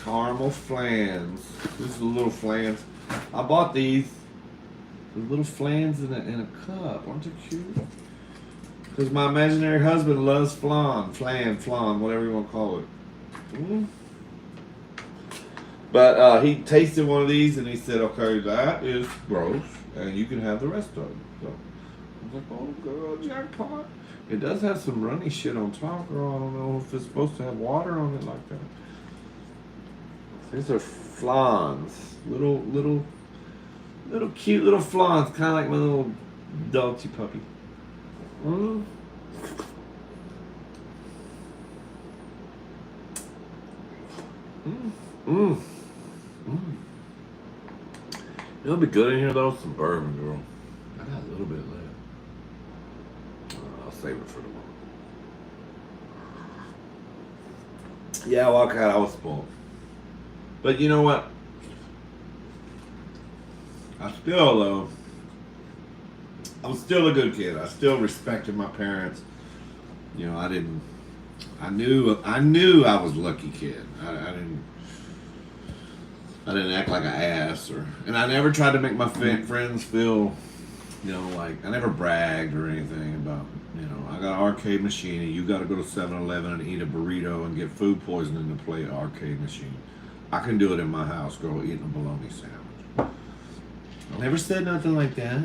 caramel flans. This is a little flans. I bought these little flans in a cup. Aren't they cute? Because my imaginary husband loves flan, whatever you want to call it. But he tasted one of these and he said, okay, that is gross, and you can have the rest of it. So I was like, oh, girl, jackpot. It does have some runny shit on top, girl. I don't know if it's supposed to have water on it like that. These are flans. Little cute little flans, kind of like my little Dolce puppy. Mm. Mm. Mm. Mm. It'll be good in here though, some bourbon, girl. I got a little bit left. I'll save it for tomorrow. Yeah, well, God, I was spoiled. But you know what? I was still a good kid. I still respected my parents. You know, I knew I was a lucky kid. I didn't act like an ass, and I never tried to make my friends feel, you know, like I never bragged or anything about, you know, I got an arcade machine and you got to go to 7-Eleven and eat a burrito and get food poisoning to play an arcade machine. I can do it in my house, girl, eating a bologna sandwich. I never said nothing like that.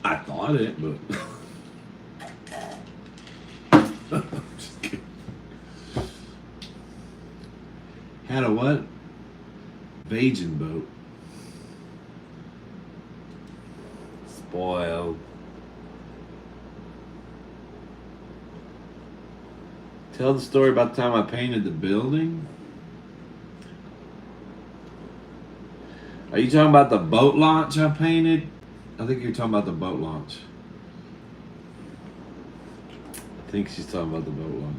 I thought it, but just kidding. Had a what? Bajan boat. Spoiled. Tell the story about the time I painted the building. Are you talking about the boat launch I painted? I think you're talking about the boat launch. I think she's talking about the boat launch.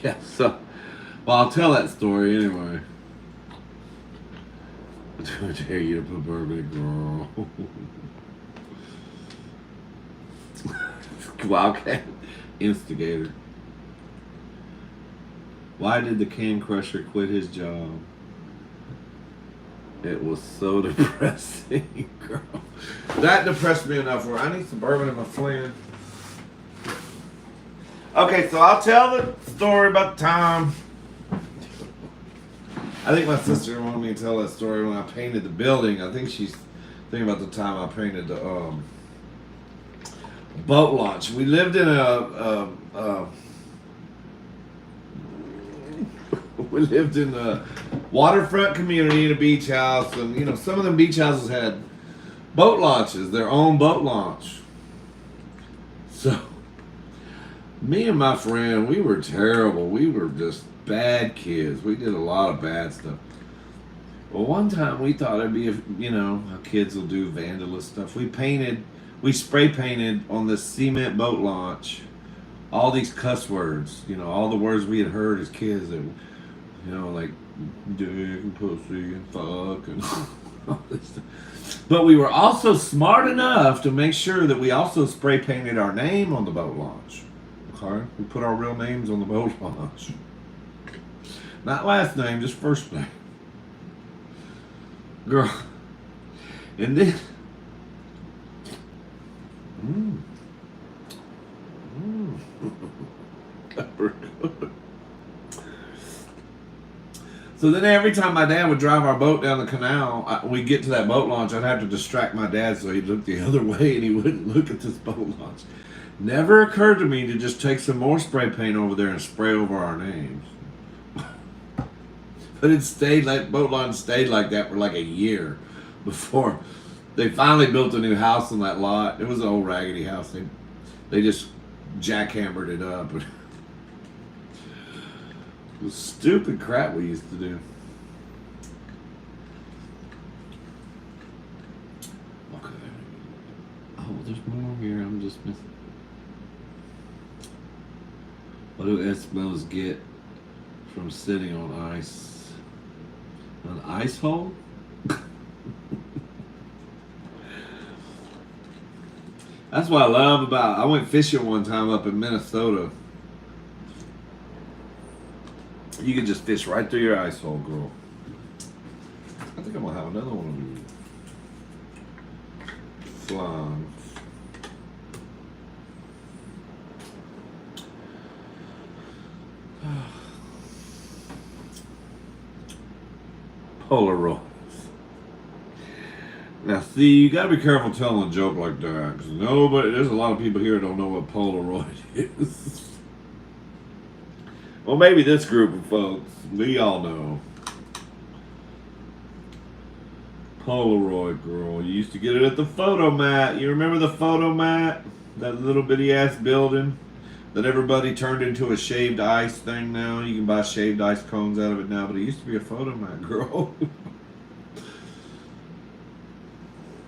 Yeah, so, well, I'll tell that story anyway. I dare you to put bourbon, girl. Wildcat instigator. Why did the can crusher quit his job? It was so depressing, girl. That depressed me enough where I need some bourbon in my flan. Okay, so I'll tell the story about the time. I think my sister wanted me to tell that story when I painted the building. I think she's thinking about the time I painted the boat launch. We lived in a waterfront community in a beach house, and you know some of them beach houses had boat launches, their own boat launch. So me and my friend, we were terrible. We were just bad kids. We did a lot of bad stuff. Well, one time we thought it'd be, you know, how kids will do vandalous stuff. We spray painted on this cement boat launch all these cuss words, you know, all the words we had heard as kids that, you know, like dick and pussy and fuck and But we were also smart enough to make sure that we also spray painted our name on the boat launch. Okay? We put our real names on the boat launch. Not last name, just first name. Girl. And then... So then every time my dad would drive our boat down the canal, we'd get to that boat launch, I'd have to distract my dad so he'd look the other way and he wouldn't look at this boat launch. Never occurred to me to just take some more spray paint over there and spray over our names. But it stayed, that boat launch stayed like that for like a year before they finally built a new house on that lot. It was an old raggedy house. They just jackhammered it up. The stupid crap we used to do. Okay. Oh, there's more here. I'm just missing. What do Eskimos get from sitting on ice? An ice hole? That's what I love about. I went fishing one time up in Minnesota. You can just fish right through your ice hole, girl. I think I'm gonna have another one of these. Flan. Polaroids. Now, see, you gotta be careful telling a joke like that, because there's a lot of people here who don't know what Polaroid is. Well, maybe this group of folks, we all know. Polaroid, girl. You used to get it at the Photomat. You remember the Photomat? That little bitty ass building that everybody turned into a shaved ice thing now. You can buy shaved ice cones out of it now, but it used to be a Photomat, girl.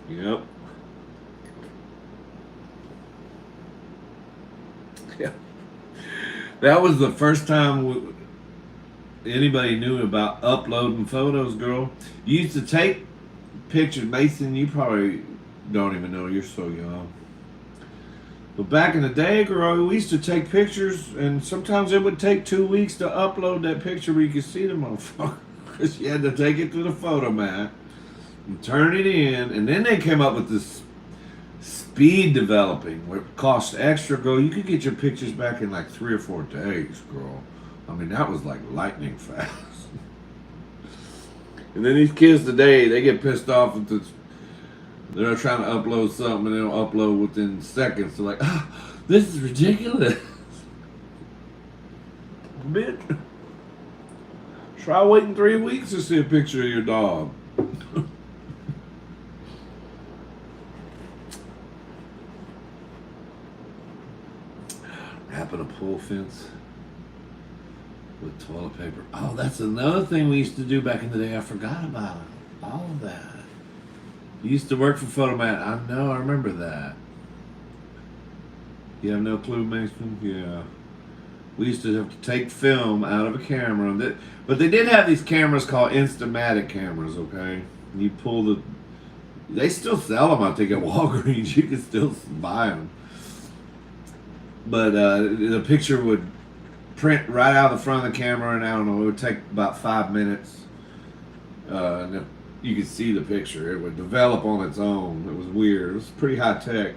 Yep. Yeah. That was the first time anybody knew about uploading photos, girl. You used to take pictures. Mason, you probably don't even know. You're so young. But back in the day, girl, we used to take pictures, and sometimes it would take 2 weeks to upload that picture where you could see the motherfucker. Because you had to take it to the Photomat and turn it in. And then they came up with this speed developing where it cost extra, girl. You could get your pictures back in like 3 or 4 days, girl. I mean, that was like lightning fast. And then these kids today, they get pissed off at this. They're trying to upload something and they don't upload within seconds. They're like, oh, this is ridiculous. Bitch. Try waiting 3 weeks to see a picture of your dog. Wrapping a pool fence with toilet paper. Oh, that's another thing we used to do back in the day. I forgot about it. All of that. You used to work for Photomat. I know, I remember that. You have no clue, Mason? Yeah. We used to have to take film out of a camera. But they did have these cameras called Instamatic cameras, okay? You pull the... They still sell them, I think, at Walgreens. You can still buy them. But the picture would print right out of the front of the camera, and I don't know, it would take about 5 minutes. And you could see the picture. It would develop on its own. It was weird. It was pretty high tech.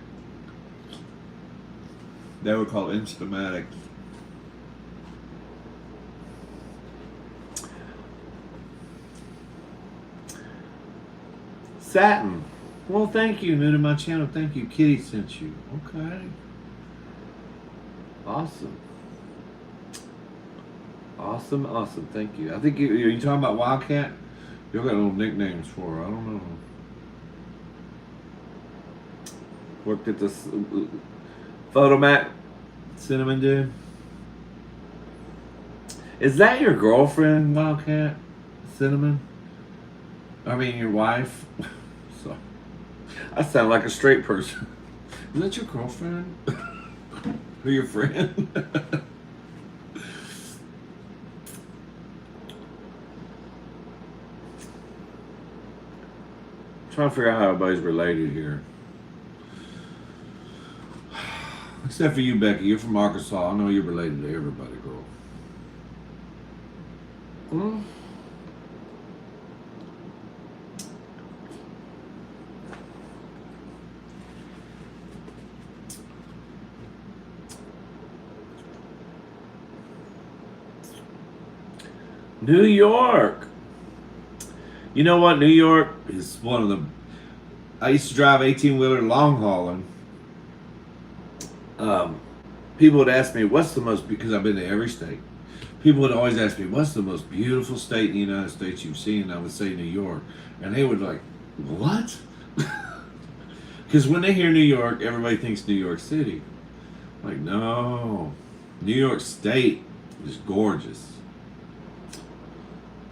They were called Instamatics. Satin. Well, thank you. New to my channel. Thank you. Kitty sent you. Okay. Awesome. Awesome, awesome. Thank you. I think are you talking about Wildcat? You got little nicknames for her. I don't know. Worked at this Photomat Cinnamon dude. Is that your girlfriend, Wildcat? Cinnamon? I mean, your wife? So, I sound like a straight person. Is that your girlfriend? Or your friend? trying to figure out how everybody's related here. Except for you, Becky. You're from Arkansas. I know you're related to everybody, girl. Hmm? New York. You know what? New York is one of the. I used to drive 18-wheeler long hauling. People would ask me, what's the most, because I've been to every state. People would always ask me, what's the most beautiful state in the United States you've seen? And I would say New York. And they would like, what? Because when they hear New York, everybody thinks New York City. I'm like, no. New York State is gorgeous.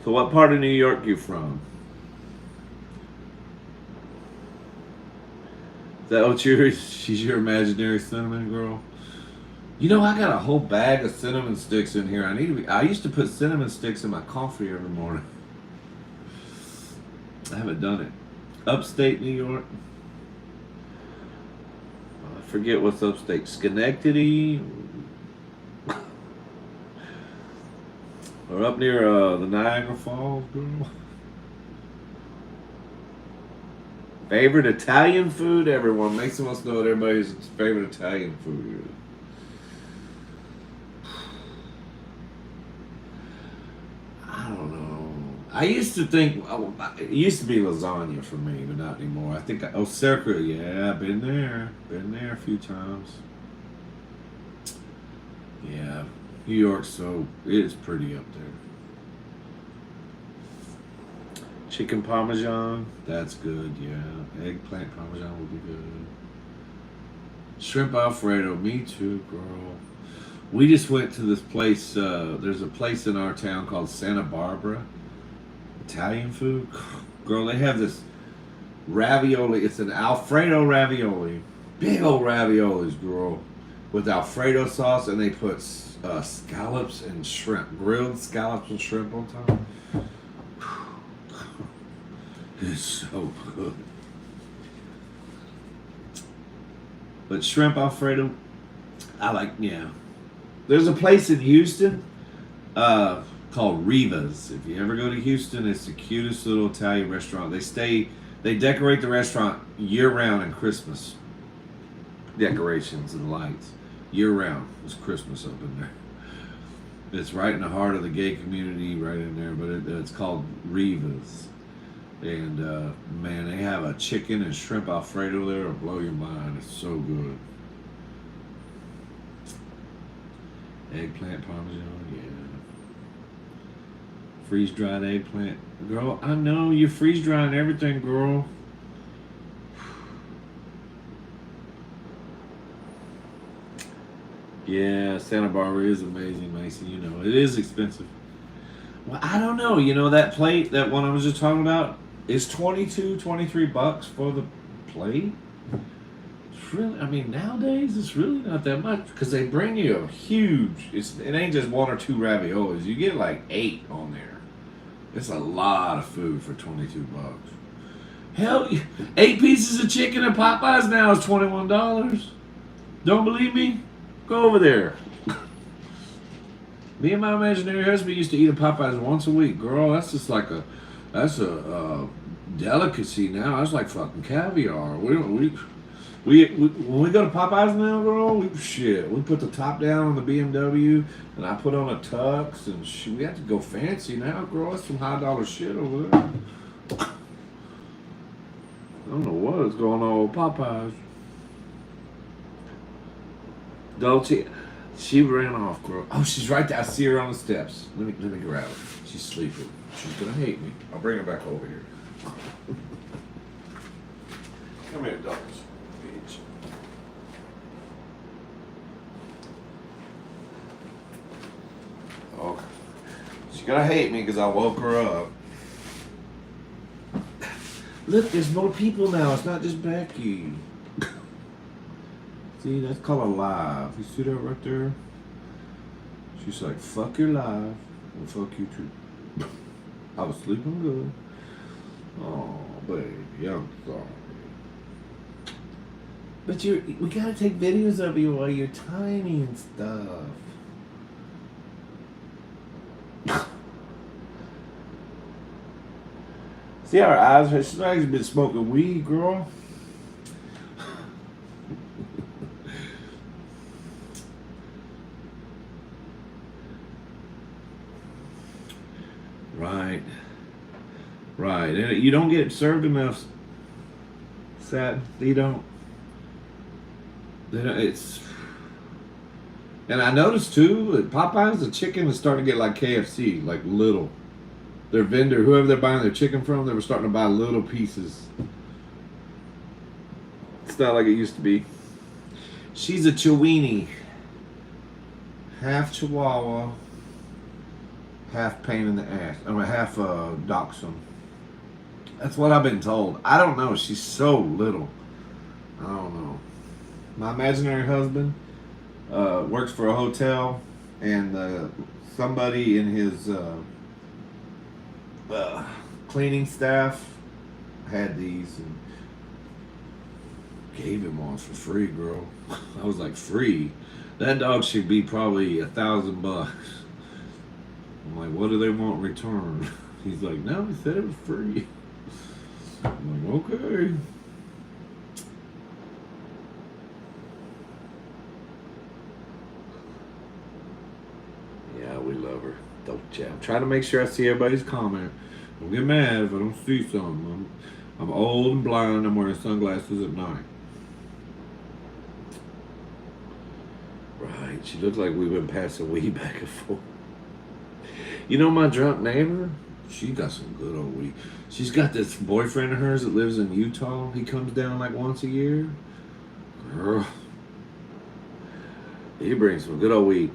So what part of New York you from? Is that what she's your imaginary cinnamon girl? You know, I got a whole bag of cinnamon sticks in here. I used to put cinnamon sticks in my coffee every morning. I haven't done it. Upstate New York. I forget what's upstate. Schenectady. Or up near the Niagara Falls, girl. Favorite Italian food, everyone. Make us know what everybody's favorite Italian food is. I don't know. I used to think, it used to be lasagna for me, but not anymore. I think, Circa, yeah, been there. Been there a few times. Yeah, New York's it is pretty up there. Chicken Parmesan, that's good, yeah. Eggplant Parmesan would be good. Shrimp Alfredo, me too, girl. We just went to this place, there's a place in our town called Santa Barbara. Italian food. Girl, they have this ravioli. It's an Alfredo ravioli. Big old raviolis, girl. With Alfredo sauce, and they put scallops and shrimp. Grilled scallops and shrimp on top. It's so good. But shrimp Alfredo, I like, yeah. There's a place in Houston called Riva's. If you ever go to Houston, it's the cutest little Italian restaurant. They decorate the restaurant year round in Christmas. Decorations and lights. Year round. It's Christmas up in there. It's right in the heart of the gay community, right in there, but it's called Riva's. And man, they have a chicken and shrimp Alfredo there. It'll blow your mind. It's so good. Eggplant Parmesan, yeah. Freeze dried eggplant. Girl, I know you're freeze drying everything, girl. Yeah, Santa Barbara is amazing, Mason. You know, it is expensive. Well, I don't know. You know, that plate, that one I was just talking about, is $23 for the plate. It's really, I mean, nowadays it's really not that much because they bring you a huge. It ain't just one or two raviolis. You get like 8 on there. It's a lot of food for $22. Hell, 8 pieces of chicken at Popeyes now is $21. Don't believe me? Go over there. Me and my imaginary husband used to eat at Popeyes once a week. Girl, that's just like that's a delicacy now. That's like fucking caviar. When we go to Popeyes now, girl, we put the top down on the BMW, and I put on a tux, and we have to go fancy now, girl. That's some high dollar shit over there. I don't know what is going on with Popeyes. Dolce, she ran off, girl. Oh, she's right there. I see her on the steps. Let me grab her. She's sleeping. She's gonna hate me. I'll bring her back over here. Come here, Dolce. Bitch. Okay. She's gonna hate me because I woke her up. Look, there's more people now. It's not just Becky. See, that's called a live. You see that right there? She's like, fuck your live and fuck you too. I was sleeping good. Oh, baby, I'm sorry. But we gotta take videos of you while you're tiny and stuff. See how her eyes are? She's actually been smoking weed, girl. Right. Right. And you don't get served enough. Sad. You don't. It's. And I noticed too that Popeyes, the chicken is starting to get like KFC, like little. Their vendor, whoever they're buying their chicken from, they were starting to buy little pieces. It's not like it used to be. She's a Chiweenie. Half Chihuahua, half pain in the ass. I mean, half Dachshund. That's what I've been told. I don't know. She's so little. I don't know. My imaginary husband works for a hotel, and somebody in his cleaning staff had these and gave him one for free, girl. I was like, free? That dog should be probably $1,000. I'm like, what do they want in return? He's like, no, he said it was free. I'm like, okay. Yeah, we love her. Don't you? I'm trying to make sure I see everybody's comment. Don't get mad if I don't see something. I'm old and blind. I'm wearing sunglasses at night. Right. She looks like we've been passing weed back and forth. You know my drunk neighbor? She got some good old weed. She's got this boyfriend of hers that lives in Utah. He comes down like once a year. Girl. He brings some good old weed.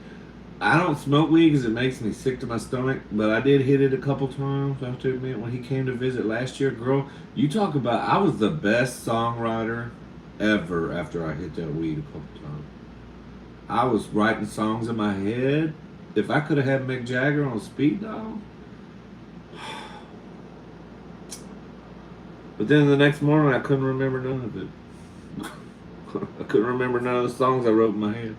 I don't smoke weed because it makes me sick to my stomach, but I did hit it a couple times, I have to admit, when he came to visit last year. Girl, you talk about, I was the best songwriter ever after I hit that weed a couple times. I was writing songs in my head. If I could have had Mick Jagger on speed dial. But then the next morning I couldn't remember none of it. I couldn't remember none of the songs I wrote in my head.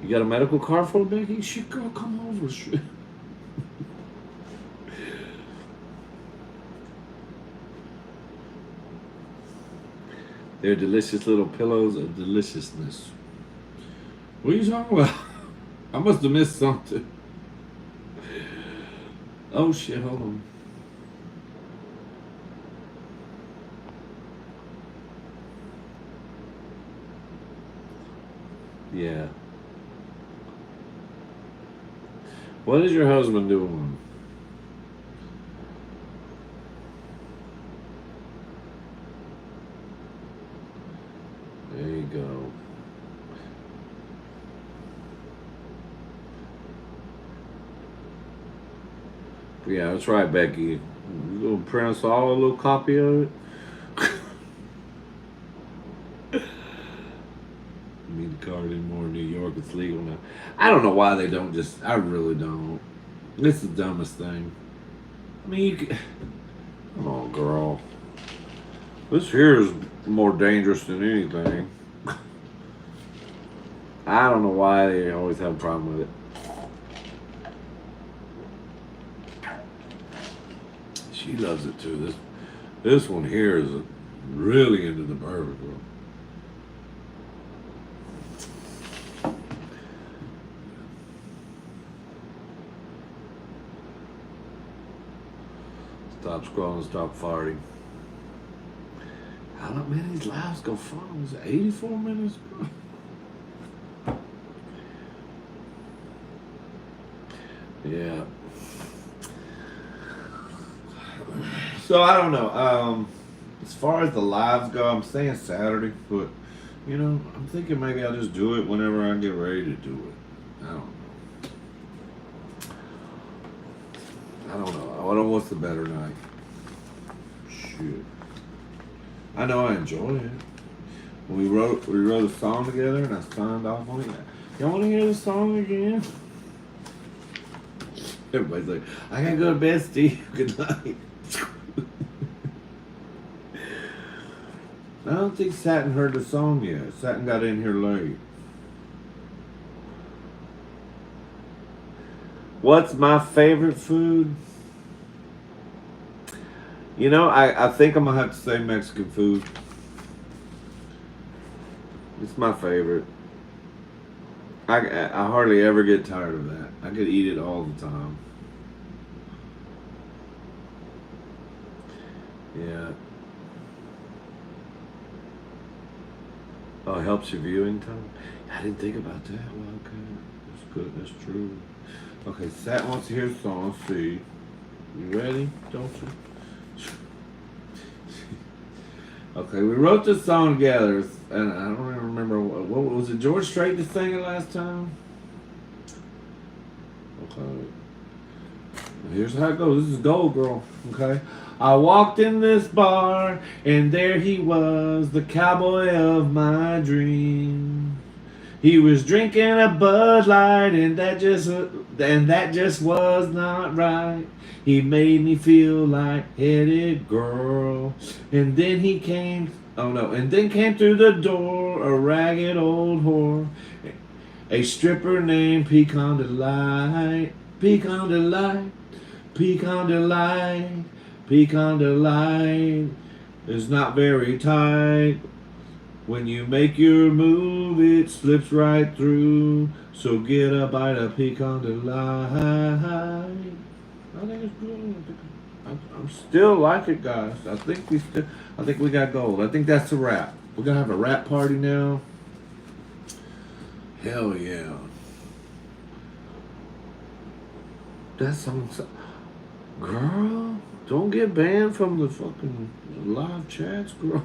You got a medical card for it, Becky? Shit, girl, come over. Shit. They're delicious little pillows of deliciousness. What are you talking about? I must have missed something. Oh shit, hold on. Yeah. What is your husband doing? There you go. Yeah, that's right, Becky. You gonna print us all a little copy of it? Need the card anymore in New York. It's legal now. I don't know why they don't just. I really don't. It's the dumbest thing. I mean, you can, come on, girl. This here is more dangerous than anything. I don't know why they always have a problem with it. She loves it too. This one here is really into the bourbon, girl. Stop scrolling, stop farting. How long, man, these lives go far? Was it 84 minutes? Yeah. So I don't know. As far as the lives go, I'm saying Saturday, but you know, I'm thinking maybe I'll just do it whenever I get ready to do it. I don't know. I don't know. I don't know what's the better night. Shit. I know I enjoy it. We wrote a song together and I signed off on it. Y'all want to hear the song again? Everybody's like, I gotta go to bed, Steve. Good night. I don't think Satin heard the song yet. Satin got in here late. What's my favorite food? You know, I think I'm gonna have to say Mexican food. It's my favorite. I hardly ever get tired of that. I could eat it all the time. Yeah. Oh, it helps your viewing time? I didn't think about that. Well, okay. That's good. That's true. Okay, Sat wants to hear a song. Let's see. You ready? Don't you? Okay, we wrote this song together, and I don't even remember what was it. George Strait that sang it last time. Okay, here's how it goes. This is Gold Girl. Okay, I walked in this bar, and there he was, the cowboy of my dreams. He was drinking a Bud Light, and that just was not right. He made me feel light-headed, girl. And then he came, oh no, and then came through the door a ragged old whore, a stripper named Pecan Delight, Pecan Delight, Pecan Delight, Pecan Delight. It's not very tight. When you make your move, it slips right through. So get a bite of Pecan Delight. I think it's good. I'm still like it, guys. I think we got gold. I think that's a wrap. We're gonna have a rap party now. Hell yeah. That song's, girl, don't get banned from the fucking live chats, girl.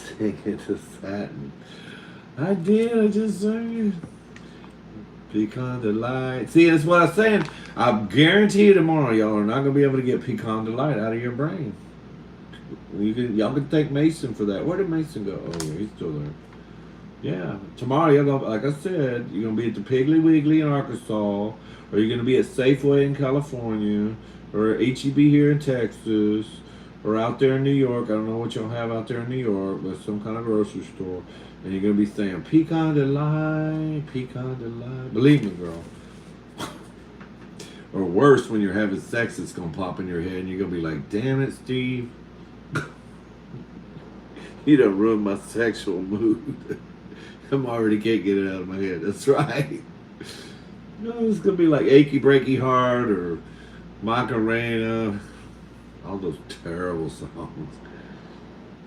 Sing it to Satin. I did. I just sang it. Pecan Delight. See, that's what I'm saying. I guarantee you tomorrow, y'all are not gonna be able to get Pecan Delight out of your brain. Y'all can thank Mason for that. Where did Mason go? Oh, yeah, he's still there. Yeah, tomorrow you're gonna, like I said, you're gonna be at the Piggly Wiggly in Arkansas, or you're gonna be at Safeway in California, or HEB here in Texas, or out there in New York. I don't know what y'all have out there in New York, but some kind of grocery store. And you're going to be saying, Pecan Delight, Pecan Delight. Believe me, girl. Or worse, when you're having sex, it's going to pop in your head and you're going to be like, damn it, Steve. You done ruined my sexual mood. I'm already can't get it out of my head. That's right. No, it's going to be like Achy Breaky Heart or Macarena. All those terrible songs.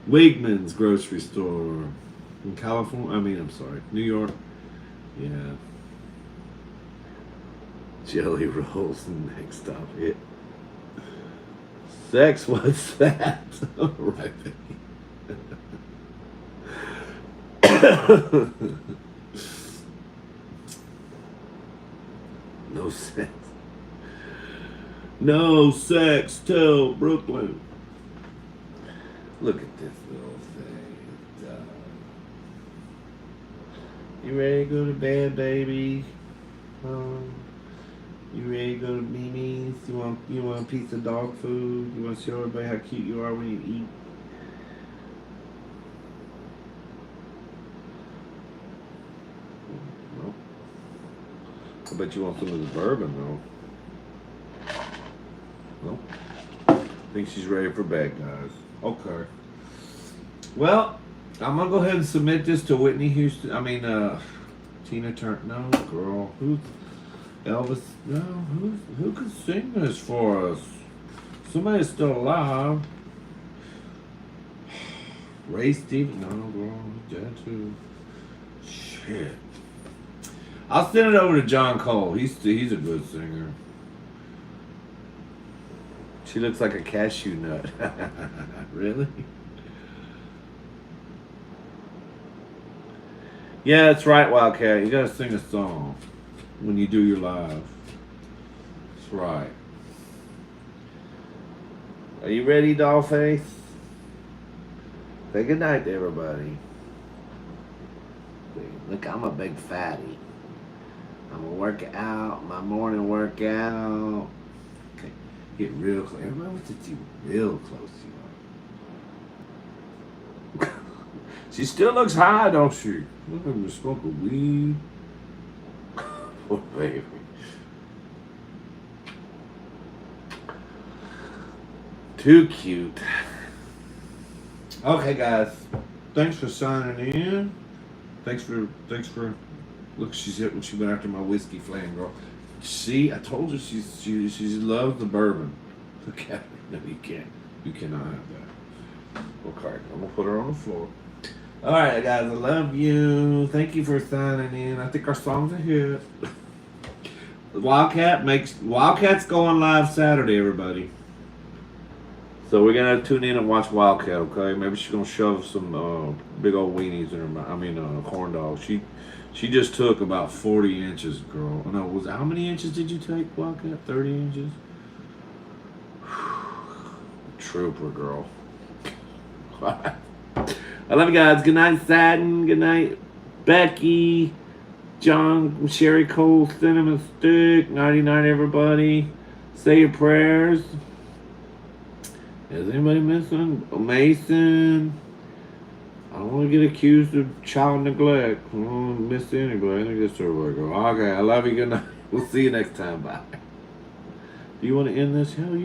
Wegmans grocery store. In California, I'm sorry, New York. Yeah. Jelly rolls, next stop hit. Sex, what's that? All right, baby. No sex. No sex till Brooklyn. Look at this little thing. You ready to go to bed, baby? You ready to go to Mimi's? You want a piece of dog food? You want to show everybody how cute you are when you eat? No. I bet you want some of the bourbon, though. No. I think she's ready for bed, guys. Okay. Well, I'm gonna go ahead and submit this to Whitney Houston. Tina Turner. No, girl. Who? Elvis. No. Who could sing this for us? Somebody's still alive. Ray Stevens. No, girl. He's dead too. Shit. I'll send it over to John Cole. He's a good singer. She looks like a cashew nut. Really? Yeah, that's right, Wildcat. You gotta sing a song when you do your live. That's right. Are you ready, Dollface? Say good night to everybody. Look, I'm a big fatty. I'm gonna work out, my morning workout. Okay, get real close. Everybody wants to see real close, you know. She still looks high, don't she? Look at me smoking weed. Poor baby. Too cute. Okay, guys. Thanks for signing in. Thanks for. Look, she went after my whiskey flame girl. See, I told you she loves the bourbon. Look at her. No, you can't. You cannot have that. Okay, I'm gonna put her on the floor. All right, guys. I love you. Thank you for signing in. I think our song's a hit. Wildcat's going live Saturday, everybody. So we're gonna tune in and watch Wildcat, okay? Maybe she's gonna shove some big old weenies in her mouth. I mean, corn dog. She just took about 40 inches, girl. No, how many inches did you take, Wildcat? 30 inches. Trooper, girl. I love you guys. Good night, Satin. Good night, Becky, John, Sherry Cole, Cinnamon Stick. Nighty night, everybody. Say your prayers. Is anybody missing? Mason. I don't want to get accused of child neglect. I don't want to miss anybody. I think that's everybody go. Okay, I love you. Good night. We'll see you next time. Bye. Do you want to end this? Hell yeah.